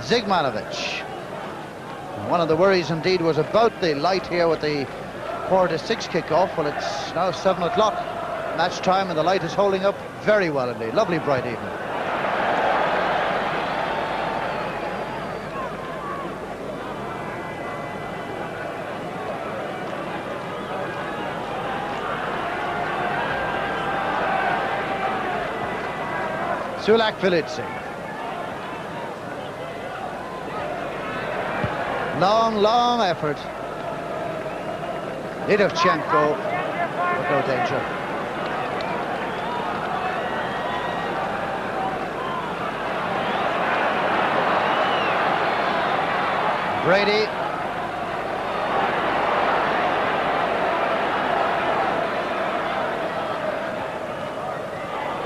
Zygmunovich. One of the worries indeed was about the light here with the 4 to 6 kickoff. Well, it's now 7 o'clock match time, and the light is holding up very well indeed. Lovely bright evening. Sulak Filitsi. Long effort. Litovchenko with no danger. Brady.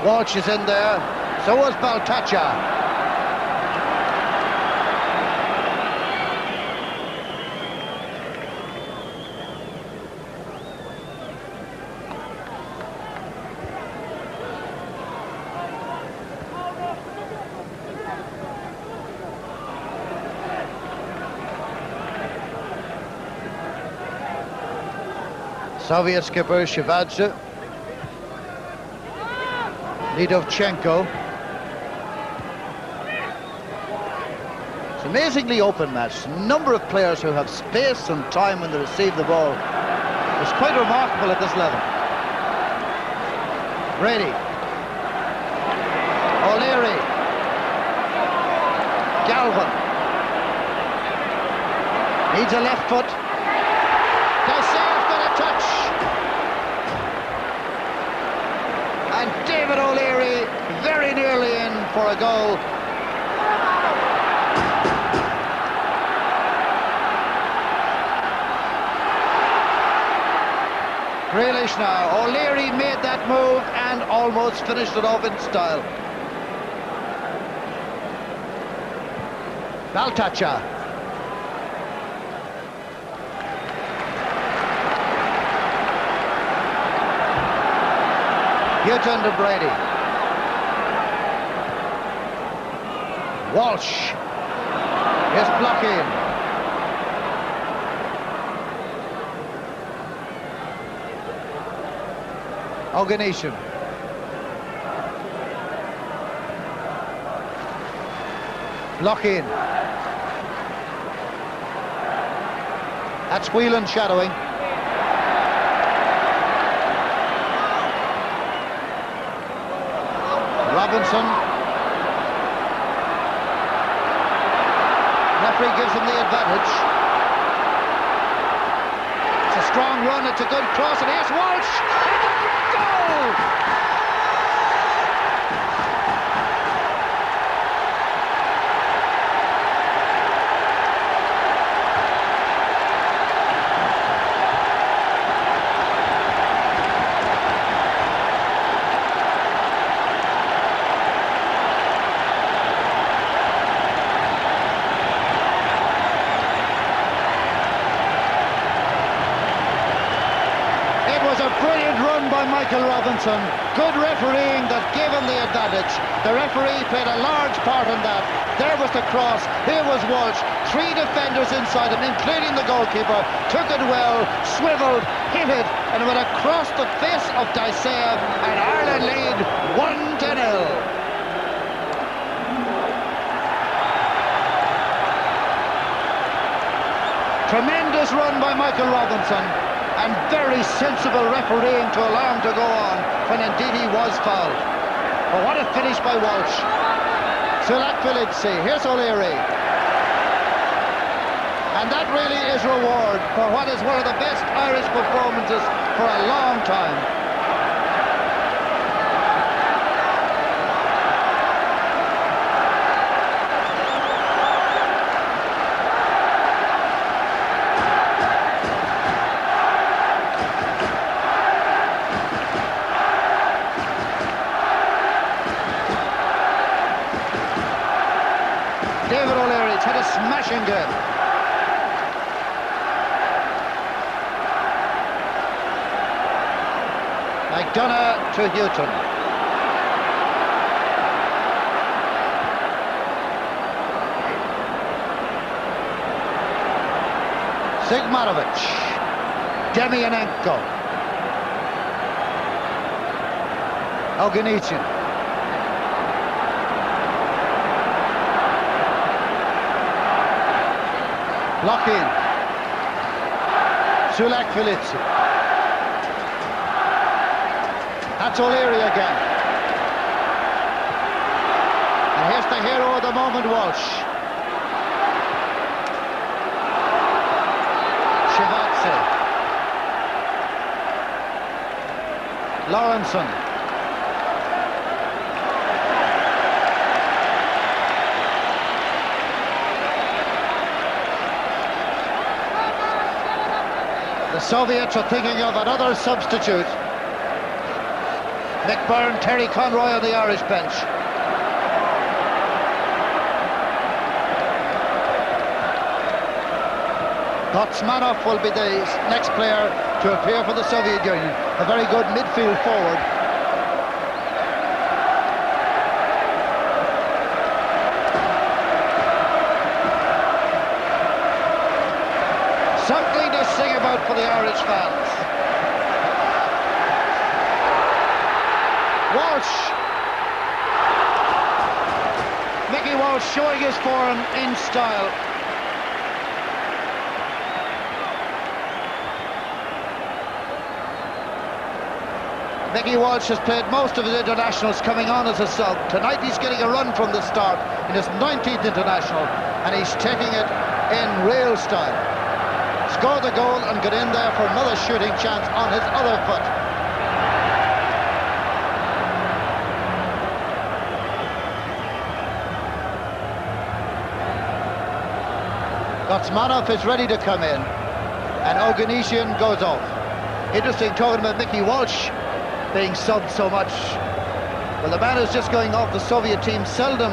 Walsh is in there. So was Baltacha. Soviet skipper Shevadze, Lidovchenko. It's an amazingly open match. Number of players who have space and time when they receive the ball. It's quite remarkable at this level. Brady, O'Leary, Galvin, needs a left foot. Daise's got a touch. And David O'Leary very nearly in for a goal. Grealish now. O'Leary made that move and almost finished it off in style. Baltacha. Hutton to Brady. Walsh is blocking. Oganishan. Blocking. That's Whelan shadowing. Robinson. Referee gives him the advantage. It's a strong run, it's a good cross, and here's Walsh! Goal! Michael Robinson, good refereeing that gave him the advantage. The referee played a large part in that. There was the cross, here was Walsh, three defenders inside him, including the goalkeeper, took it well, swiveled, hit it, and it went across the face of Daisea, and Ireland lead 1-0. Tremendous run by Michael Robinson. And very sensible refereeing to allow him to go on when indeed he was fouled. But what a finish by Walsh. Sulak Filipsi, here's O'Leary. And that really is reward for what is one of the best Irish performances for a long time. David O'Leary's had a smashing game. McDonough to Hutton. Sigmarovic. Demianenko. Oganishan. Lock in. Sulak Filipsi. That's O'Leary again. And here's the hero of the moment, Walsh. Shevadze. Lawrenson. The Soviets are thinking of another substitute. Mick Byrne, Terry Conroy on the Irish bench. Gotsmanov will be the next player to appear for the Soviet Union. A very good midfield forward. Something to sing about for the Irish fans. Walsh. Mickey Walsh showing his form in style. Mickey Walsh has played most of his internationals coming on as a sub. Tonight he's getting a run from the start in his 19th international, and he's taking it in real style. Score the goal and get in there for another shooting chance on his other foot. Gotsmanov is ready to come in, and Oganesian goes off. Interesting, talking about Mickey Walsh being subbed so much. Well, the man who's just going off the Soviet team seldom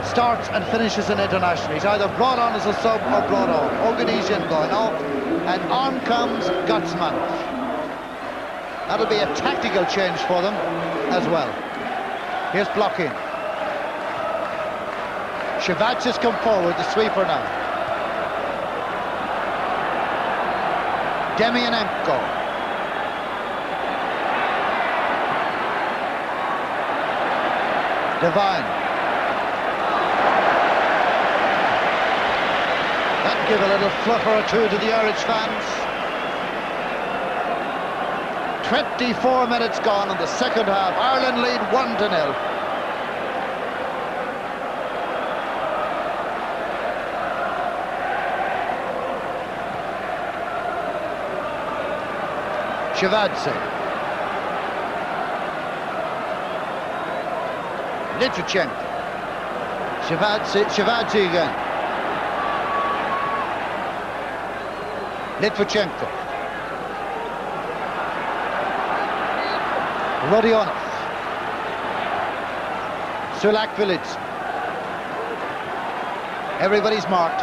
starts and finishes an international. He's either brought on as a sub or brought on. Oganesian going off, and on comes Gotsmanov. That'll be a tactical change for them as well. Here's blocking. Shivac has come forward, the sweeper now. Demianenko. Devine. That give a little flutter or two to the Irish fans. 24 minutes gone in the second half. Ireland lead 1-0. Shevadze. Litvichenko. Shevadze again. Litvichenko. Rodionov. Sulak Village. Everybody's marked.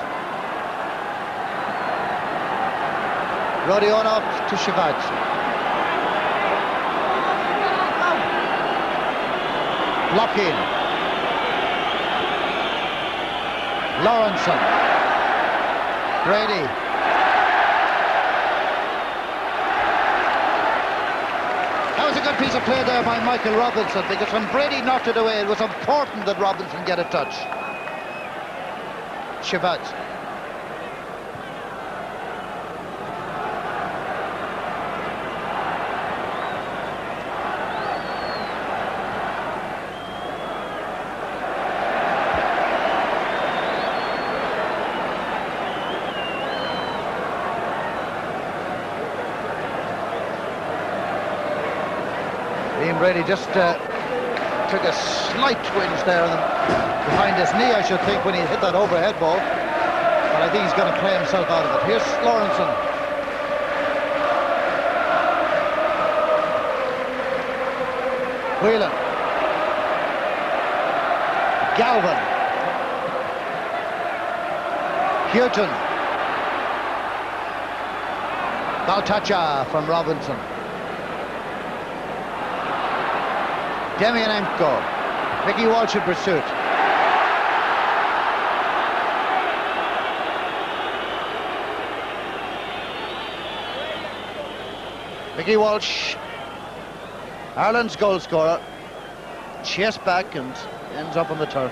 Rodionov to Shevadze. Block in. Lawrenson. Brady. That was a good piece of play there by Michael Robinson, because when Brady knocked it away, it was important that Robinson get a touch. Shevadze. Brady just took a slight twinge there behind his knee, I should think, when he hit that overhead ball. But I think he's going to play himself out of it. Here's Lawrenson. Whelan. Galvin. Houghton. Baltacha from Robinson. Demianenko. Mickey Walsh in pursuit. Mickey Walsh, Ireland's goal scorer, chased back and ends up on the turf.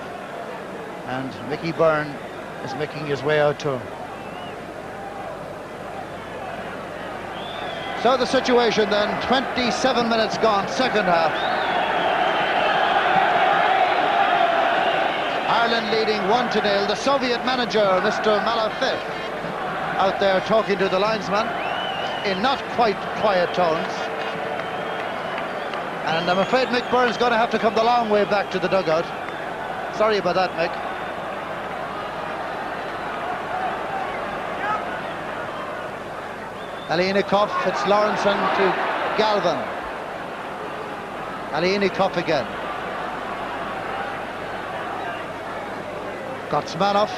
And Mickey Byrne is making his way out to him. So the situation then, 27 minutes gone, second half. Ireland leading 1-0. The Soviet manager, Mr. Malafev, out there talking to the linesman in not quite quiet tones. And I'm afraid Mick Byrne's going to have to come the long way back to the dugout. Sorry about that, Mick. Alienikov, it's Lawrenson to Galvin. Alienikov again. Gotsmanov.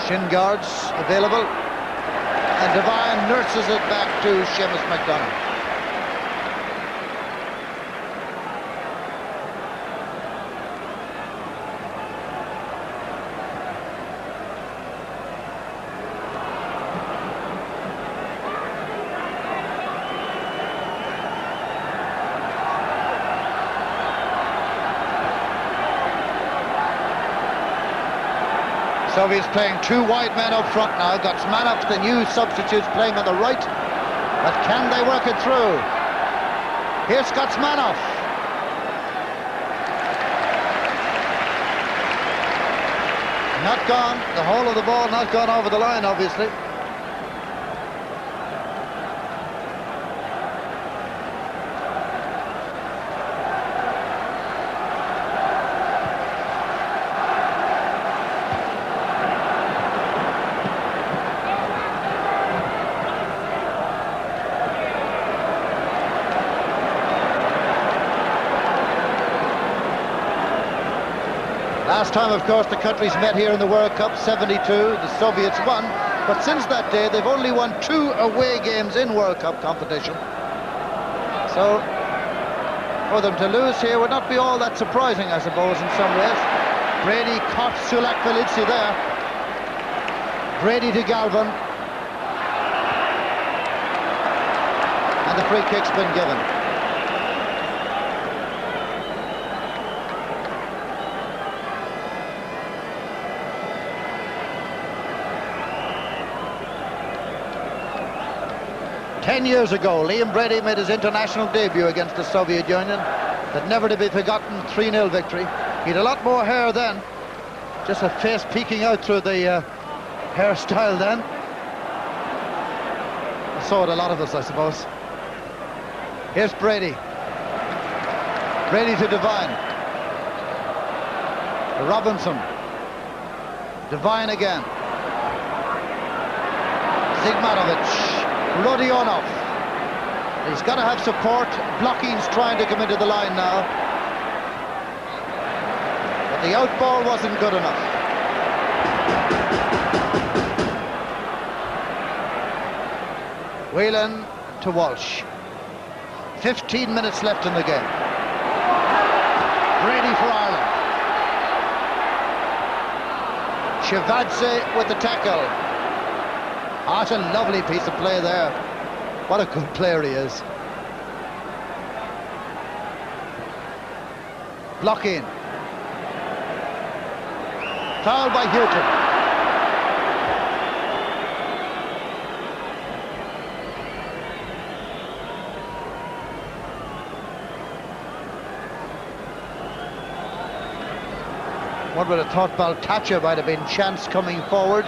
Shin guards available. And Devine nurses it back to Seamus MacDonald. Soviets playing two wide men up front now. Got Smanov, the new substitutes, playing on the right. But can they work it through? Here's Smanov. Not gone. The whole of the ball not gone over the line, obviously. Last time, of course, the countries met here in the World Cup, 72, the Soviets won. But since that day, they've only won 2 away games in World Cup competition. So, for them to lose here would not be all that surprising, I suppose, in some ways. Brady caught Sulak Velitsi there. Brady to Galvin. And the free kick's been given. Ten years ago, Liam Brady made his international debut against the Soviet Union. That never to be forgotten 3-0 victory. He had a lot more hair then. Just a face peeking out through the hairstyle then. So had a lot of us, I suppose. Here's Brady. Brady to Devine. To Robinson. Devine again. Zigmanovich. Rodionov. He's got to have support. Blocking's trying to come into the line now. But the outball wasn't good enough. Whelan to Walsh. 15 minutes left in the game. Brady for Ireland. Shevadze with the tackle. What a lovely piece of play there. What a good player he is. Blocking. Foul by Houghton. One would have thought Baltacha might have been chance coming forward.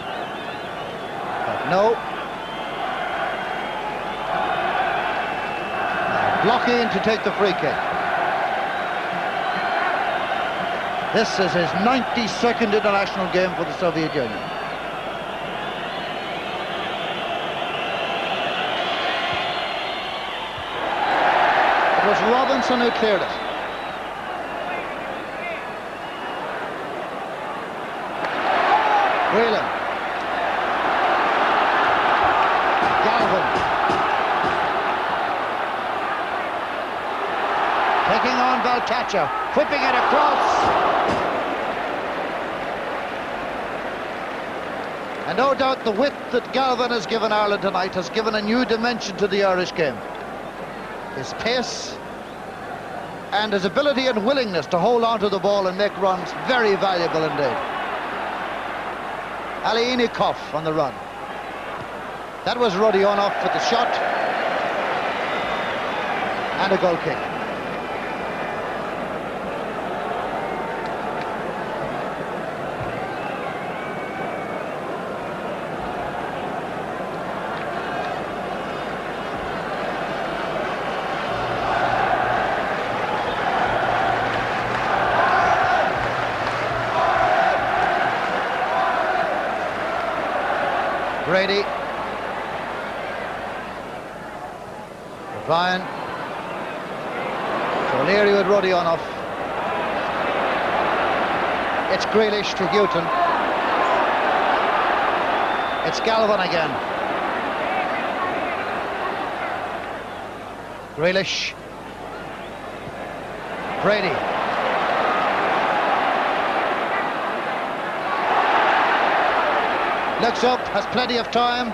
No. Blocking to take the free kick. This is his 92nd international game for the Soviet Union. It was Robinson who cleared it. Whelan. Taking on Baltacha, whipping it across. And no doubt the width that Galvin has given Ireland tonight has given a new dimension to the Irish game. His pace and his ability and willingness to hold on to the ball and make runs, very valuable indeed. Alienikov on the run. That was Rodionov with the shot. And a goal kick. Brady. Ryan. So O'Leary with Rodionov. It's Grealish to Houghton. It's Galvin again. Grealish. Brady. Looks up, has plenty of time.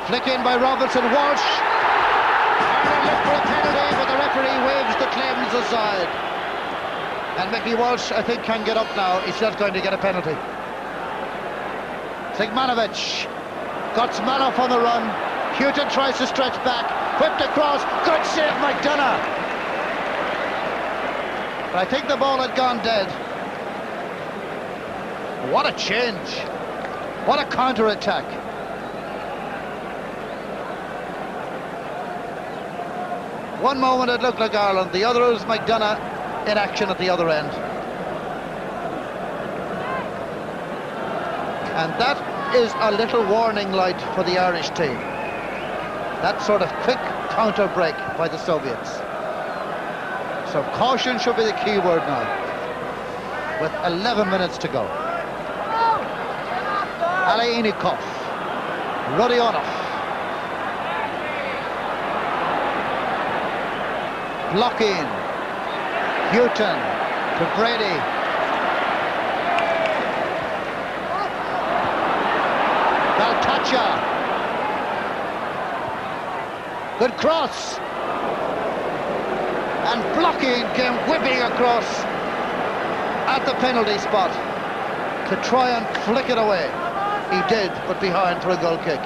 Flick in by Robinson. Walsh. Ireland look for a penalty, but the referee waves the claims aside. And Mickey Walsh, I think, can get up now. He's not going to get a penalty. Sigmanovic. Gotsmanov on the run. Houghton tries to stretch back. Whipped across. Good save, McDonough. But I think the ball had gone dead. What a change. What a counter-attack. One moment it looked like Ireland, the other was McDonough in action at the other end. And that is a little warning light for the Irish team. That sort of quick counter break by the Soviets. So caution should be the key word now, with 11 minutes to go. Aleynikov, Rodionov, blocking, Houghton to Brady. Valtacha. Good cross. And blocking came whipping across at the penalty spot to try and flick it away. He did, but behind for a goal kick.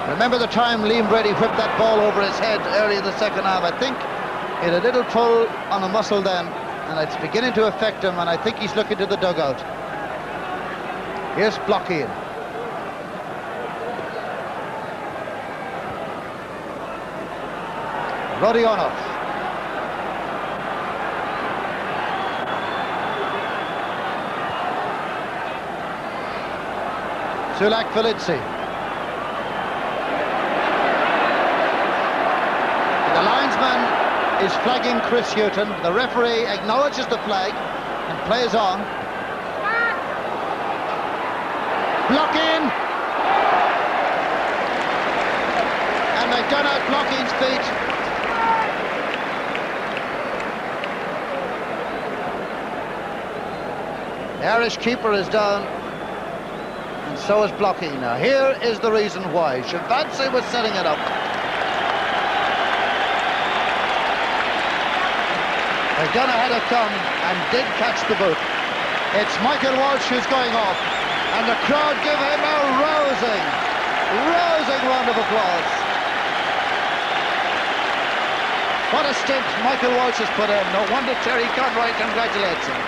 Remember the time Liam Brady whipped that ball over his head early in the second half? I think he had a little pull on a muscle then, and it's beginning to affect him, and I think he's looking to the dugout. Here's blocking. Rodionov. Sulak Felici. The linesman is flagging Chris Houghton. The referee acknowledges the flag and plays on. Blocking. And McDonough Blocking's feet. The Irish keeper is down, and so is Blocking. Now here is the reason why. Shevadze was setting it up. McDonough had a come and did catch the boot. It's Michael Walsh who's going off, and the crowd give him a rousing round of applause. What a stint Michael Walsh has put in. No wonder Terry Conroy congratulates him.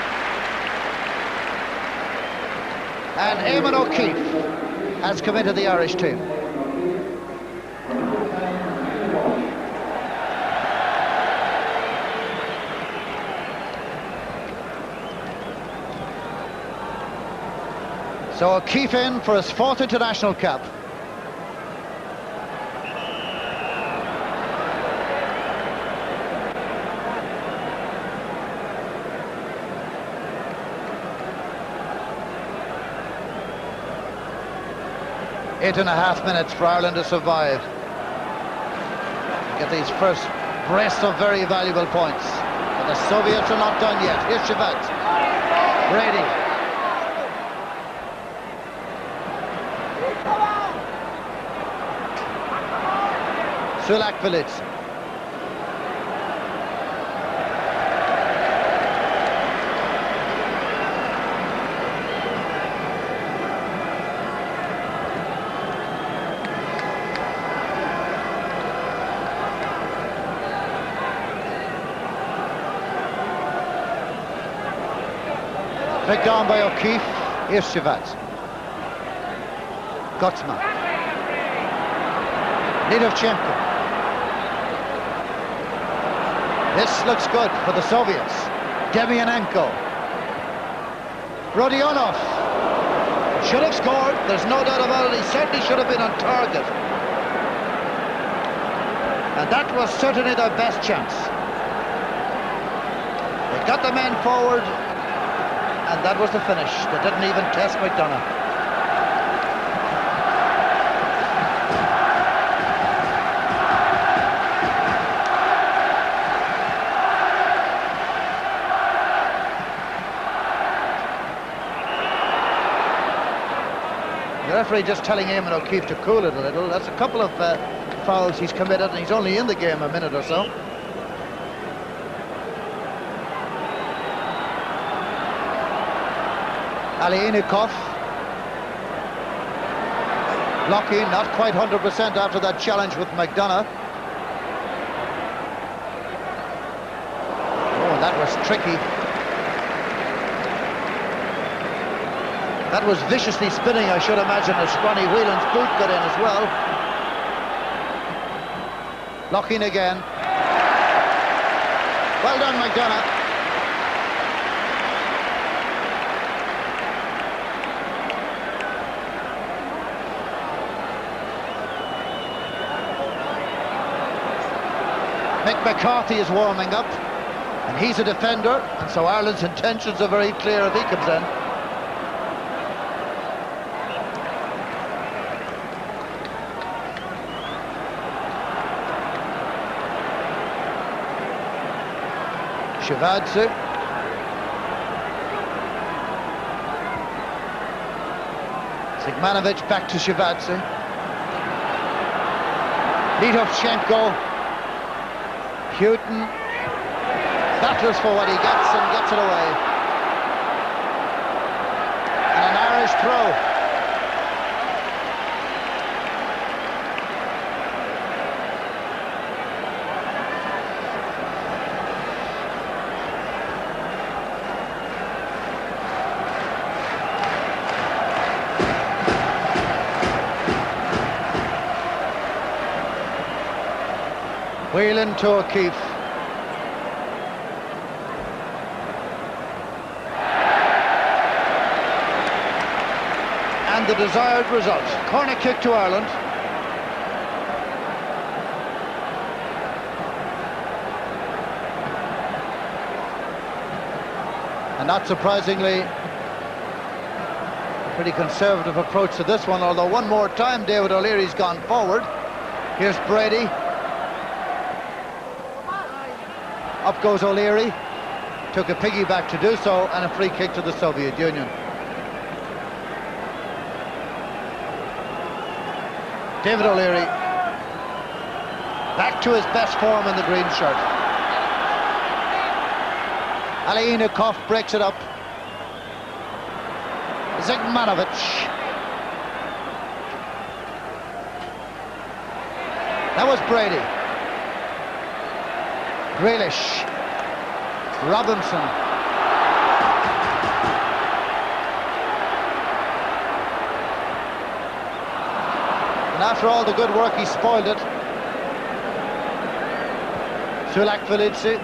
And Eamon O'Keefe has come into the Irish team. So O'Keefe in for his 4th international cap. Eight and a half minutes for Ireland to survive. Get these first brace of very valuable points. But the Soviets are not done yet. Here's Shevadze. Brady. Sulak Felici. Picked on by O'Keefe. Here's Shevadze. Gotsman. Nidovchenko. This looks good for the Soviets. Demianenko. Rodionov. Should have scored, there's no doubt about it. He certainly should have been on target. And that was certainly their best chance. They got the men forward, and that was the finish. They didn't even test McDonough. The referee just telling Eamon O'Keefe to cool it a little. That's a couple of fouls he's committed, and he's only in the game a minute or so. Alienikov. Lucky, not quite 100% after that challenge with McDonough. Oh, that was tricky. That was viciously spinning, I should imagine, as Ronnie Whelan's boot got in as well. Locking again. Well done, McDonough. Mick McCarthy is warming up, and he's a defender, and so Ireland's intentions are very clear if he comes in. Shivadze. Sigmanovic back to Shivadze. Litovchenko. Houghton battles for what he gets and gets it away. And an Irish throw. Whelan to O'Keefe. And the desired result. Corner kick to Ireland. And not surprisingly, a pretty conservative approach to this one, although one more time David O'Leary's gone forward. Here's Brady. Up goes O'Leary, took a piggyback to do so, and a free kick to the Soviet Union. David O'Leary, back to his best form in the green shirt. Alienikov breaks it up. Zigmanovic. That was Brady. Grealish, Robinson, and after all the good work he spoiled it. Sulak Felici,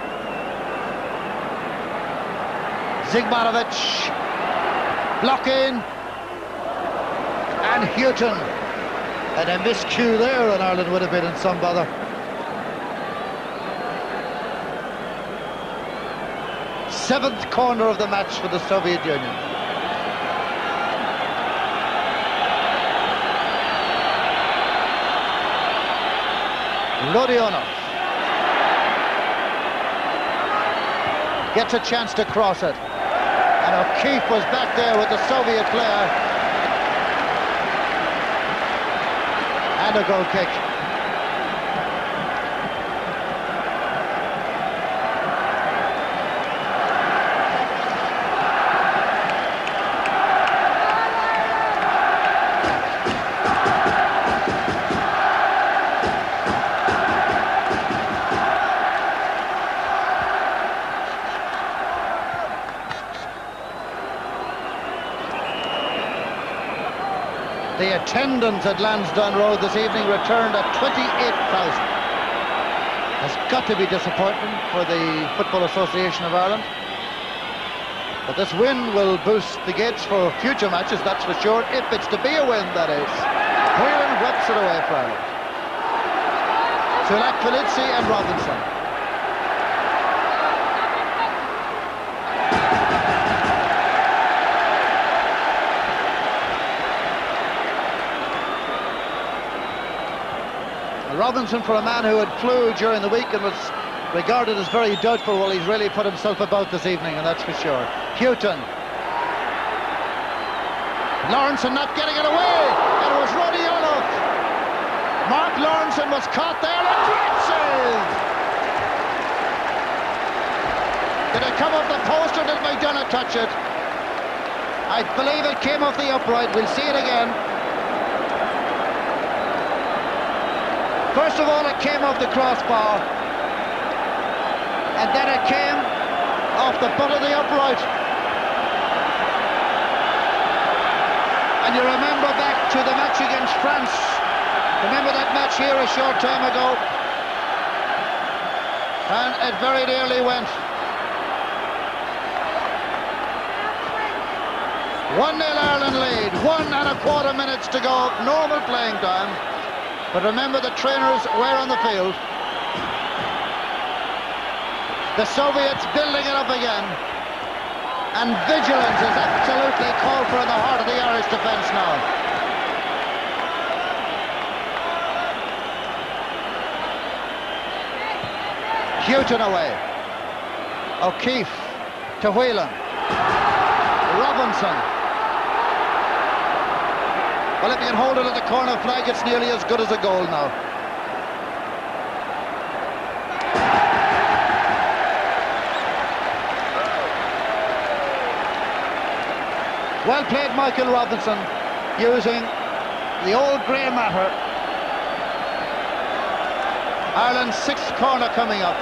Zigmanovic, blocking, and Houghton. And a miscue there, and Ireland would have been in some bother. Seventh corner of the match for the Soviet Union. Rodionov gets a chance to cross it, and O'Keefe was back there with the Soviet player, and a goal kick. The attendance at Lansdowne Road this evening returned at 28,000. Has got to be disappointing for the Football Association of Ireland. But this win will boost the gates for future matches, that's for sure, if it's to be a win, that is. Whelan whips it away for Ireland. Sulak Felici and Robinson. Robinson, for a man who had flu during the week and was regarded as very doubtful, well, he's really put himself about this evening, and that's for sure. Houghton. Lawrenson not getting it away. It was Rodiolov. Mark Lawrenson was caught there. A great save. Did it come off the post or did McDonough touch it? I believe it came off the upright. We'll see it again. First of all, it came off the crossbar. And then it came off the butt of the upright. And you remember back to the match against France. Remember that match here a short time ago? And it very nearly went. 1-0 Ireland lead, 1.25 minutes to go, normal playing time. But remember, the trainers were on the field. The Soviets building it up again. And vigilance is absolutely called for in the heart of the Irish defence now. Houghton away. O'Keefe to Whelan. Robinson. Well, if you can hold it at the corner flag, it's nearly as good as a goal now. Well played, Michael Robinson, using the old grey matter. Ireland's sixth corner coming up.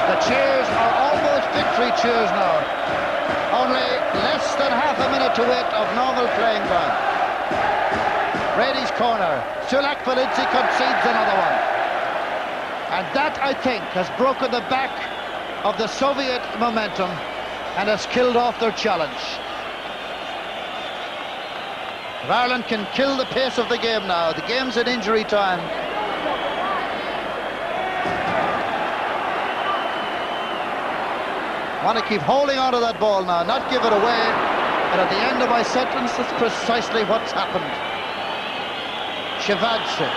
The cheers are almost victory cheers now. Only less than half a minute to wait of normal playing time. Brady's corner. Sulak Velidze concedes another one. And that, I think, has broken the back of the Soviet momentum and has killed off their challenge. If Ireland can kill the pace of the game now, the game's in injury time. Want to keep holding on to that ball now, not give it away. And at the end of my sentence, that's precisely what's happened. Shevadze.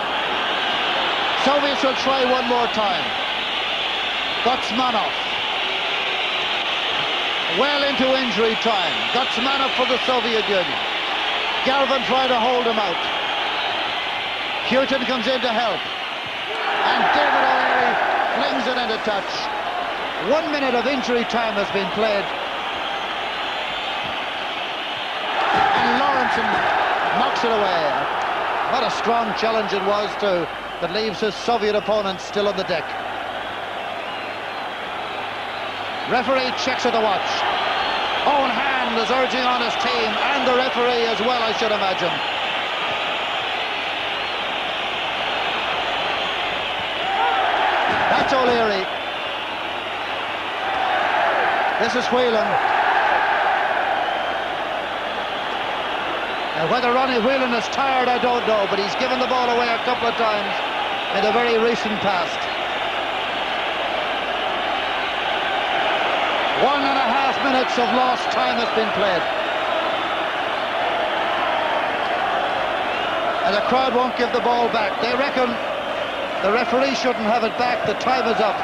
Soviets will try one more time. Gutsmanov. Well into injury time. Gutsmanov for the Soviet Union. Galvin trying to hold him out. Houghton comes in to help. And David O'Leary flings it into touch. 1 minute of injury time has been played. And Lawrenson knocks it away. What a strong challenge it was too. That leaves his Soviet opponent still on the deck. Referee checks at the watch. Owen Hand is urging on his team and the referee as well, I should imagine. That's O'Leary. This is Whelan. Now, whether Ronnie Whelan is tired, I don't know, but he's given the ball away a couple of times in the very recent past. 1.5 minutes of lost time has been played. And the crowd won't give the ball back. They reckon the referee shouldn't have it back. The time is up.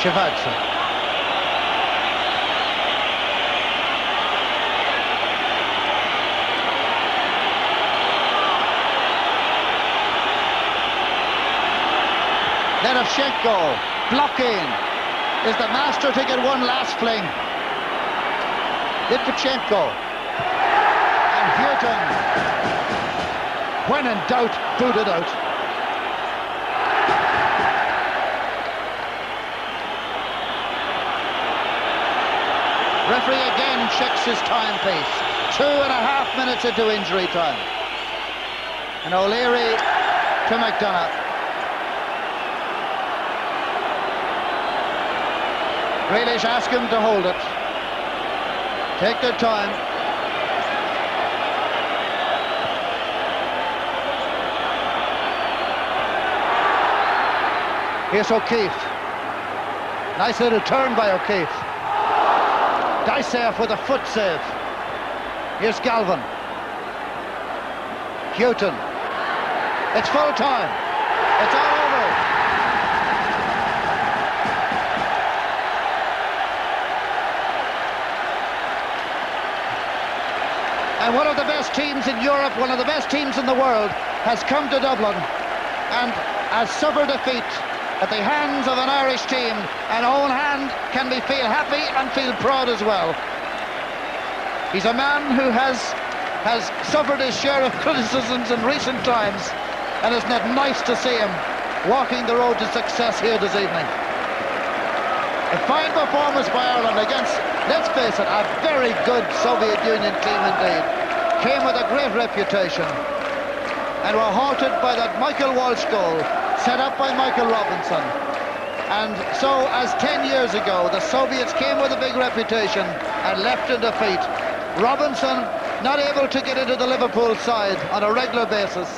Shevadze. Nerevchenko blocking. Is the master to get one last fling? Litvichenko. And Houghton. When in doubt, boot it out. Referee again checks his timepiece. 2.5 minutes into injury time. And O'Leary to McDonough. Grealish asked him to hold it. Take their time. Here's O'Keefe. Nice little turn by O'Keefe. Dicev with a foot save. Here's Galvin. Houghton. It's full time. It's all over. And one of the best teams in Europe, one of the best teams in the world, has come to Dublin and has suffered defeat at the hands of an Irish team. An own hand can be feel happy and feel proud as well. He's a man who has suffered his share of criticisms in recent times, and isn't it nice to see him walking the road to success here this evening. A fine performance by Ireland against, let's face it, a very good Soviet Union team indeed. Came with a great reputation and were halted by that Michael Walsh goal set up by Michael Robinson. And so, as 10 years ago, the Soviets came with a big reputation and left in defeat. Robinson, not able to get into the Liverpool side on a regular basis,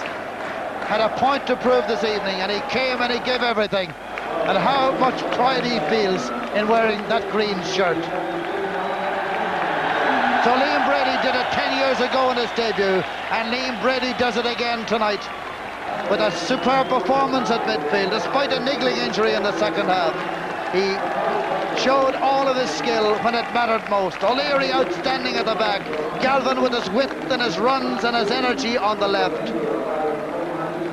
had a point to prove this evening, and he came and he gave everything. And how much pride he feels in wearing that green shirt. So Liam Brady did it 10 years ago in his debut, and Liam Brady does it again tonight with a superb performance at midfield, despite a niggling injury in the second half. He showed all of his skill when it mattered most. O'Leary outstanding at the back, Galvin with his width and his runs and his energy on the left.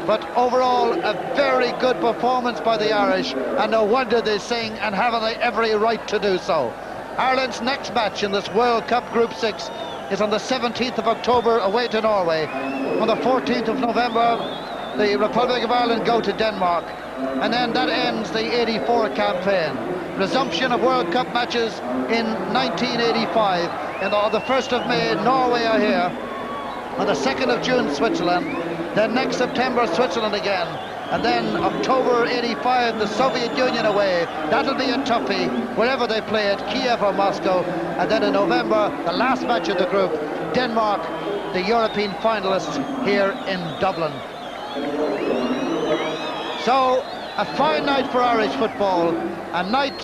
But overall, a very good performance by the Irish, and no wonder they sing and have every right to do so. Ireland's next match in this World Cup Group 6 is on the 17th of October away to Norway. On the 14th of November, the Republic of Ireland go to Denmark. And then that ends the 84 campaign. Resumption of World Cup matches in 1985. And on the 1st of May, Norway are here. On the 2nd of June, Switzerland. Then next September, Switzerland again. And then October 85, the Soviet Union away. That'll be a toughie, wherever they play it, Kiev or Moscow. And then in November, the last match of the group, Denmark, the European finalists here in Dublin. So, a fine night for Irish football, a night